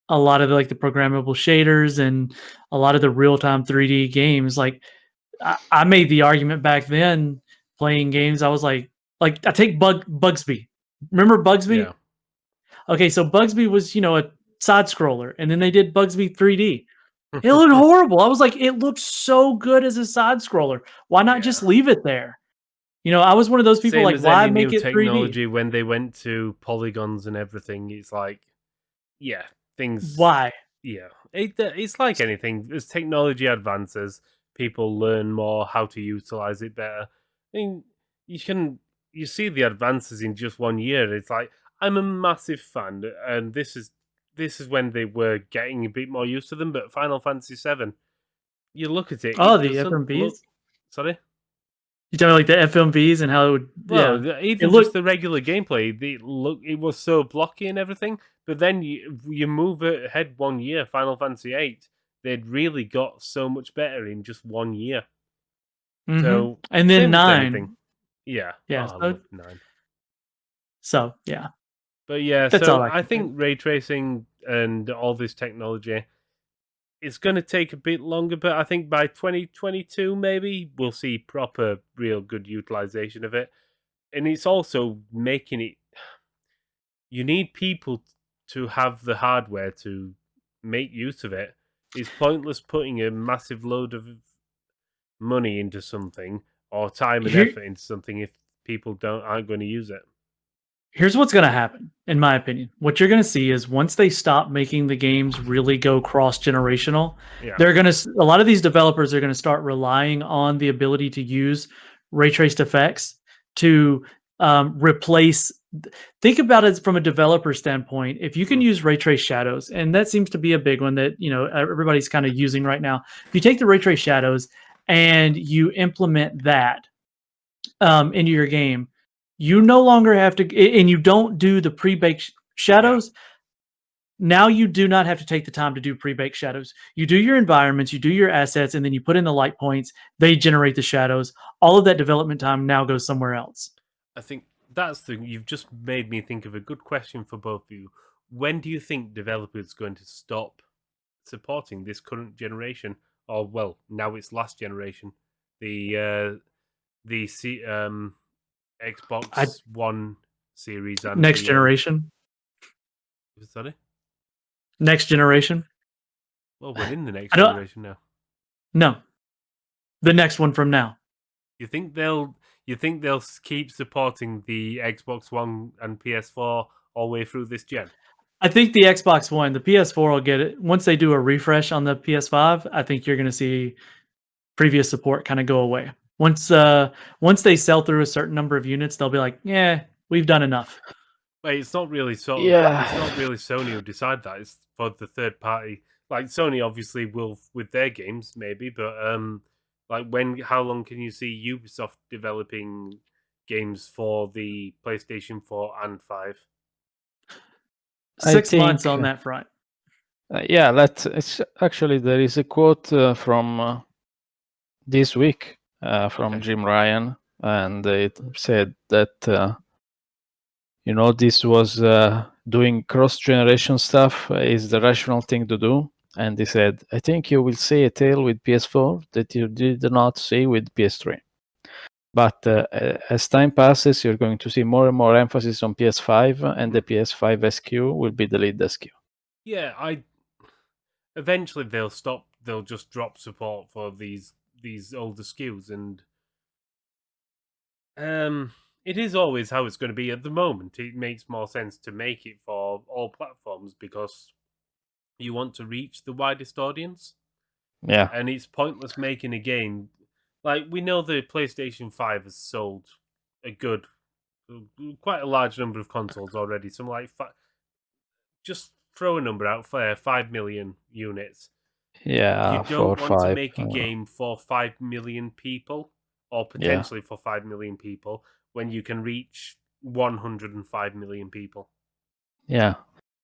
[SPEAKER 2] a lot of the programmable shaders and a lot of the real-time 3D games, like I made the argument back then playing games. I was like I take Bugsby. Remember Bugsby?
[SPEAKER 1] Yeah.
[SPEAKER 2] Okay, so Bugsby was, a side scroller, and then they did Bugsby 3D. It looked horrible. I was like, it looks so good as a side scroller. Why not just leave it there? I was one of those people
[SPEAKER 1] Same
[SPEAKER 2] like,
[SPEAKER 1] as
[SPEAKER 2] why
[SPEAKER 1] any
[SPEAKER 2] make
[SPEAKER 1] new
[SPEAKER 2] it 3D?
[SPEAKER 1] technology when they went to polygons and everything. It's like, yeah, things.
[SPEAKER 2] Why?
[SPEAKER 1] Yeah, it's like anything. As technology advances, people learn more how to utilize it better. I mean, you see the advances in just 1 year. It's like I'm a massive fan, and this is when they were getting a bit more used to them. But Final Fantasy VII, you look at it,
[SPEAKER 2] Oh,
[SPEAKER 1] it
[SPEAKER 2] the
[SPEAKER 1] doesn't look.
[SPEAKER 2] FMVs?
[SPEAKER 1] Sorry.
[SPEAKER 2] You tell me like the FMVs and how it would,
[SPEAKER 1] Well,
[SPEAKER 2] yeah.
[SPEAKER 1] even
[SPEAKER 2] It
[SPEAKER 1] just
[SPEAKER 2] looked
[SPEAKER 1] the regular gameplay, it was so blocky and everything. But then you move ahead 1 year, Final Fantasy VIII, they'd really got so much better in just 1 year. So
[SPEAKER 2] and then
[SPEAKER 1] same as anything.
[SPEAKER 2] 9.
[SPEAKER 1] Yeah.
[SPEAKER 2] Yeah,
[SPEAKER 1] Oh, I
[SPEAKER 2] so
[SPEAKER 1] love 9.
[SPEAKER 2] yeah.
[SPEAKER 1] But yeah,
[SPEAKER 2] That's
[SPEAKER 1] so
[SPEAKER 2] all I
[SPEAKER 1] I
[SPEAKER 2] can
[SPEAKER 1] think ray tracing and all this technology, it's going to take a bit longer, but I think by 2022 maybe we'll see proper, real good utilization of it. And it's also making it. You need people to have the hardware to make use of it. It's pointless putting a massive load of money into something or time and
[SPEAKER 2] Here,
[SPEAKER 1] effort into something if people aren't going to use it.
[SPEAKER 2] here's what's going to happen, in my opinion. What you're going to see is once they stop making the games really go cross generational,
[SPEAKER 1] Yeah,
[SPEAKER 2] a lot of these developers are going to start relying on the ability to use ray traced effects to replace. Think about it from a developer standpoint. If you can use ray trace shadows, and that seems to be a big one that everybody's kind of using right now. If you take the ray trace shadows and you implement that into your game, you no longer have to, and you don't do the pre-baked shadows. Now you do not have to take the time to do pre-baked shadows. You do your environments, you do your assets, and then you put in the light points. They generate the shadows. All of that development time now goes somewhere else.
[SPEAKER 1] I think you've just made me think of a good question for both of you. When do you think developers are going to stop supporting this current generation, or well, now it's last generation, the Xbox One series and
[SPEAKER 2] Next
[SPEAKER 1] the
[SPEAKER 2] generation.
[SPEAKER 1] sorry.
[SPEAKER 2] Next generation.
[SPEAKER 1] Well, we're in the next
[SPEAKER 2] I don't.
[SPEAKER 1] generation now.
[SPEAKER 2] No, the next one from now.
[SPEAKER 1] You think they'll keep supporting the Xbox One and PS4 all the way through this gen?
[SPEAKER 2] I think the Xbox One, the PS4 will get it once they do a refresh on the PS5. I think you're going to see previous support kind of go away. Once they sell through a certain number of units, they'll be like, "Yeah, we've done enough."
[SPEAKER 1] Wait, it's not really It's not
[SPEAKER 3] Yeah.
[SPEAKER 1] really Sony who decide that. It's for the third party. Like Sony obviously will with their games maybe, but like how long can you see Ubisoft developing games for the PlayStation 4 and 5?
[SPEAKER 3] I
[SPEAKER 2] 6 months
[SPEAKER 3] think,
[SPEAKER 2] on that front.
[SPEAKER 3] yeah, it's actually there is a quote from this week from
[SPEAKER 1] Okay.
[SPEAKER 3] Jim Ryan, and it said that this was doing cross-generation stuff is the rational thing to do. And he said, I think you will see a tale with PS4 that you did not see with PS3. But as time passes, you're going to see more and more emphasis on PS5, and the PS5 SQ will be the lead SQ.
[SPEAKER 1] Yeah, eventually they'll stop. They'll just drop support for these older SKUs, and it is always how it's going to be at the moment. It makes more sense to make it for all platforms because you want to reach the widest audience.
[SPEAKER 3] Yeah.
[SPEAKER 1] And it's pointless making a game like we know the PlayStation 5 has sold quite a large number of consoles already. Some like just throw a number out there, 5 million units.
[SPEAKER 3] Yeah,
[SPEAKER 1] You don't
[SPEAKER 3] 4,
[SPEAKER 1] want to
[SPEAKER 3] 5.
[SPEAKER 1] make a game for 5 million people or potentially for 5 million people when you can reach 105 million people.
[SPEAKER 3] Yeah.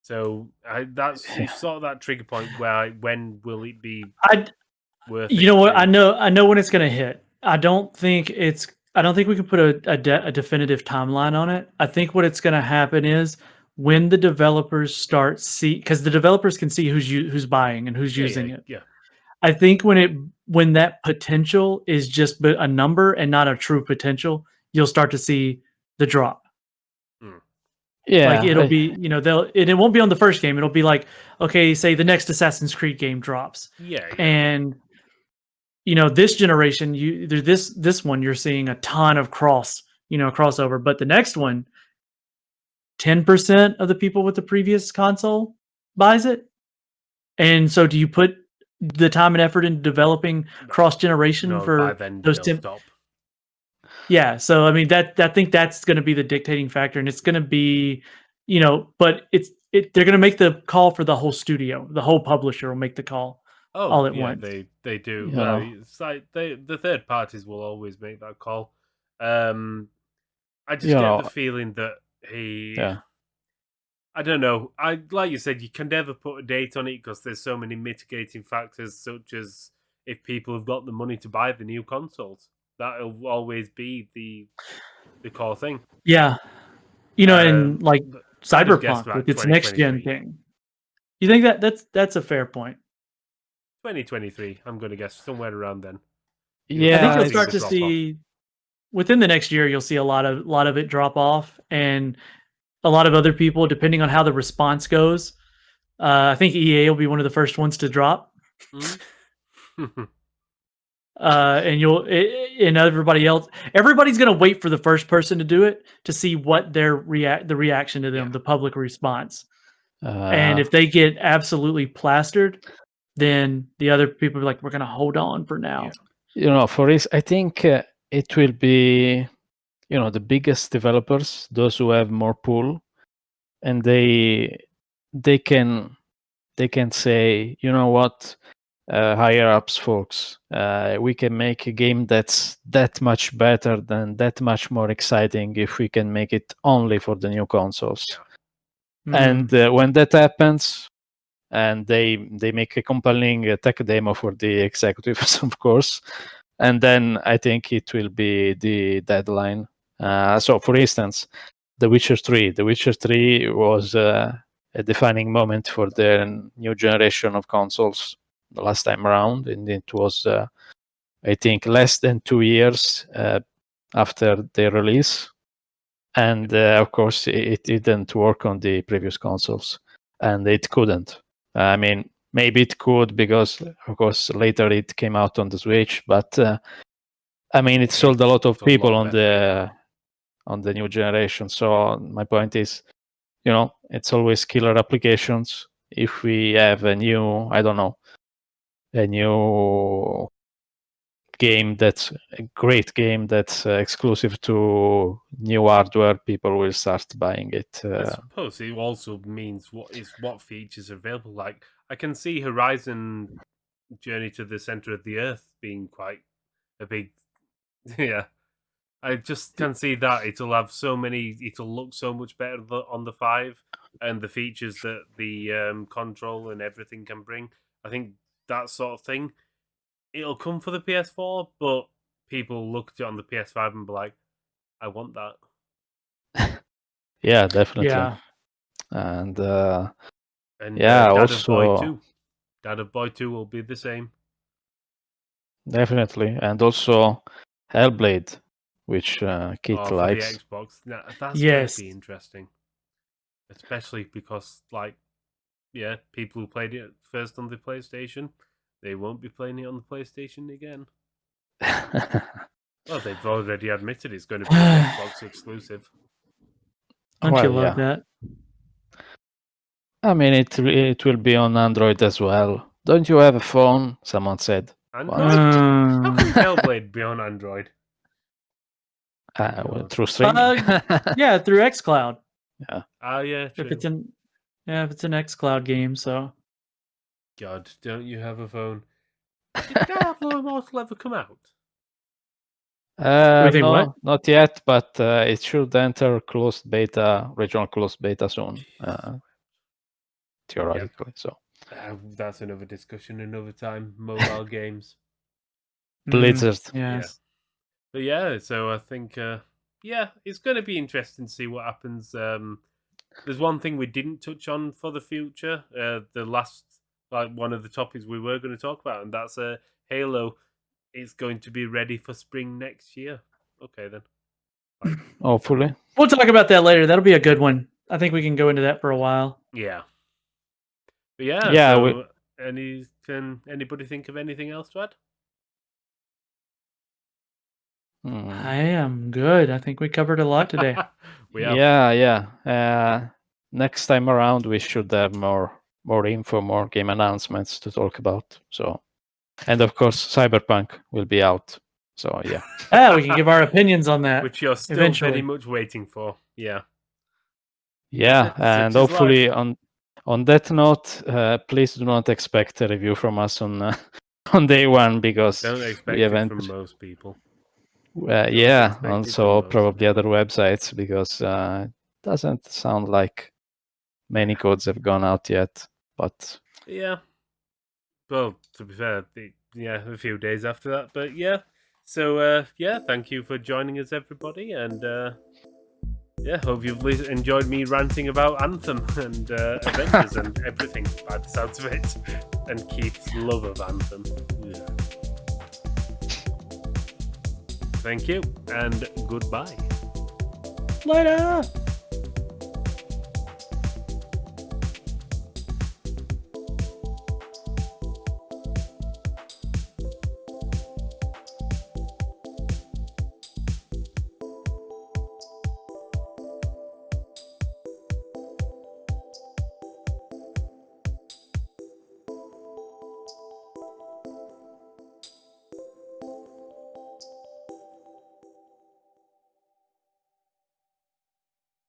[SPEAKER 1] So it's sort of that trigger point where when will it be worth it?
[SPEAKER 2] You know what? I know when it's going to hit. I don't think we can put a definitive timeline on it. I think what it's going to happen is when the developers because the developers can see who's buying and who's using it.
[SPEAKER 1] Yeah.
[SPEAKER 2] I think when that potential is just a number and not a true potential, you'll start to see the drop.
[SPEAKER 3] Yeah,
[SPEAKER 2] like it'll be, it won't be on the first game. It'll be like, okay, say the next Assassin's Creed game drops.
[SPEAKER 1] Yeah.
[SPEAKER 2] And this generation, this one you're seeing a ton of crossover, but the next one, 10% of the people with the previous console buys it. And so do you put the time and effort into developing cross generation
[SPEAKER 1] by
[SPEAKER 2] for
[SPEAKER 1] then
[SPEAKER 2] those
[SPEAKER 1] they'll
[SPEAKER 2] 10?
[SPEAKER 1] stop.
[SPEAKER 2] Yeah, so I mean I think that's going to be the dictating factor, and it's going to be, but they're going to make the call for the whole studio. The whole publisher will make the call all at once.
[SPEAKER 1] They do.
[SPEAKER 3] Yeah.
[SPEAKER 1] Well, it's like the third parties will always make that call. I just get the feeling that I don't know. Like you said, you can never put a date on it because there's so many mitigating factors, such as if people have got the money to buy the new consoles. That'll always be the core thing.
[SPEAKER 2] Yeah, and like
[SPEAKER 1] I'd have guessed
[SPEAKER 2] Cyberpunk
[SPEAKER 1] about
[SPEAKER 2] with its next gen
[SPEAKER 1] 2023.
[SPEAKER 2] thing. You think that's a fair point?
[SPEAKER 1] 2023, I'm going to guess somewhere around then.
[SPEAKER 3] Yeah,
[SPEAKER 2] I think you'll
[SPEAKER 1] see
[SPEAKER 2] start
[SPEAKER 1] the
[SPEAKER 2] to
[SPEAKER 1] drop-off.
[SPEAKER 2] see within the next year. You'll see a lot of it drop off, and a lot of other people, depending on how the response goes. I think EA will be one of the first ones to drop,
[SPEAKER 1] Mm.
[SPEAKER 2] and everybody else. Everybody's gonna wait for the first person to do it to see what the reaction to them,
[SPEAKER 1] Yeah.
[SPEAKER 2] the public response, and if they get absolutely plastered, then the other people are like, "We're gonna hold on for now."
[SPEAKER 3] for this, I think it will be, the biggest developers, those who have more pull, and they can say, you know what, higher ups folks, we can make a game that's that much better than that much more exciting if we can make it only for the new consoles. And when that happens, and they make a compelling tech demo for the executives, of course, and then I think it will be the deadline. So for instance, The Witcher 3 was a defining moment for the new generation of consoles the last time around, and it was I think less than 2 years after their release, and of course it didn't work on the previous consoles, and it couldn't. I mean, maybe it could because of course later it came out on the Switch, but I mean it sold a lot of people on the new generation. So my point is, it's always killer applications. If we have a new game that's a great game that's exclusive to new hardware, people will start buying it.
[SPEAKER 1] I suppose it also means what features are available. Like, I can see Horizon Journey to the Center of the Earth being quite a big yeah. I just can see that it'll have it'll look so much better on the 5, and the features that the control and everything can bring. I think that sort of thing, it'll come for the PS4, but people look at it on the PS5 and be like, I want that.
[SPEAKER 3] Yeah, definitely.
[SPEAKER 2] Yeah.
[SPEAKER 3] And
[SPEAKER 1] And
[SPEAKER 3] yeah,
[SPEAKER 1] Dad of Boy
[SPEAKER 3] also
[SPEAKER 1] 2. Dad of Boy 2 will be the same.
[SPEAKER 3] definitely, and also Hellblade, which Kit
[SPEAKER 1] For the
[SPEAKER 3] likes.
[SPEAKER 1] Xbox. Now, that's going to
[SPEAKER 2] Yes.
[SPEAKER 1] be interesting. Especially because, yeah, people who played it first on the PlayStation, they won't be playing it on the PlayStation again. Well, they've already admitted it's going to be an Xbox exclusive.
[SPEAKER 2] Don't you
[SPEAKER 3] Well,
[SPEAKER 2] love
[SPEAKER 3] yeah.
[SPEAKER 2] that?
[SPEAKER 3] I mean, it will be on Android as well. Don't you have a phone? Someone said.
[SPEAKER 1] Android? How can Hellblade be on Android?
[SPEAKER 3] Through streaming.
[SPEAKER 2] Yeah, through xCloud.
[SPEAKER 3] Yeah.
[SPEAKER 1] Oh, yeah, true.
[SPEAKER 2] If it's an xCloud game, so
[SPEAKER 1] God, don't you have a phone? Did Diablo Immortal ever come out?
[SPEAKER 2] think what?
[SPEAKER 3] No, not yet, but it should enter regional closed beta soon, theoretically. So
[SPEAKER 1] That's another discussion another time. Mobile games.
[SPEAKER 3] Blizzard.
[SPEAKER 2] Yes.
[SPEAKER 1] But yeah, so I think, it's going to be interesting to see what happens. There's one thing we didn't touch on for the future. The last, one of the topics we were going to talk about, and that's Halo is going to be ready for spring next year. Okay, then.
[SPEAKER 3] Hopefully.
[SPEAKER 2] We'll talk about that later. That'll be a good one. I think we can go into that for a while.
[SPEAKER 1] Yeah. But yeah,
[SPEAKER 3] Yeah,
[SPEAKER 1] so can anybody think of anything else to add?
[SPEAKER 2] I am good. I think we covered a lot today.
[SPEAKER 1] We have.
[SPEAKER 3] Yeah. Next time around, we should have more info, more game announcements to talk about. So, and of course, Cyberpunk will be out. So yeah.
[SPEAKER 2] Yeah, we can give our opinions on that.
[SPEAKER 1] Which you're still
[SPEAKER 2] eventually.
[SPEAKER 1] very much waiting for. Yeah.
[SPEAKER 3] Yeah, and
[SPEAKER 1] Such is
[SPEAKER 3] hopefully
[SPEAKER 1] life.
[SPEAKER 3] on that note, please do not expect a review from us on on day one, because
[SPEAKER 1] Don't expect
[SPEAKER 3] we
[SPEAKER 1] it
[SPEAKER 3] haven't.
[SPEAKER 1] from most people.
[SPEAKER 3] Yeah,
[SPEAKER 1] expect it
[SPEAKER 3] also
[SPEAKER 1] from most.
[SPEAKER 3] probably other websites, because it doesn't sound like many codes have gone out yet. But
[SPEAKER 1] Yeah. Well, to be fair, a few days after that. But yeah. So, thank you for joining us, everybody. And Yeah, hope you've enjoyed me ranting about Anthem and Avengers and everything by the sounds of it, and Keith's love of Anthem. Yeah. Thank you, and goodbye.
[SPEAKER 2] Later.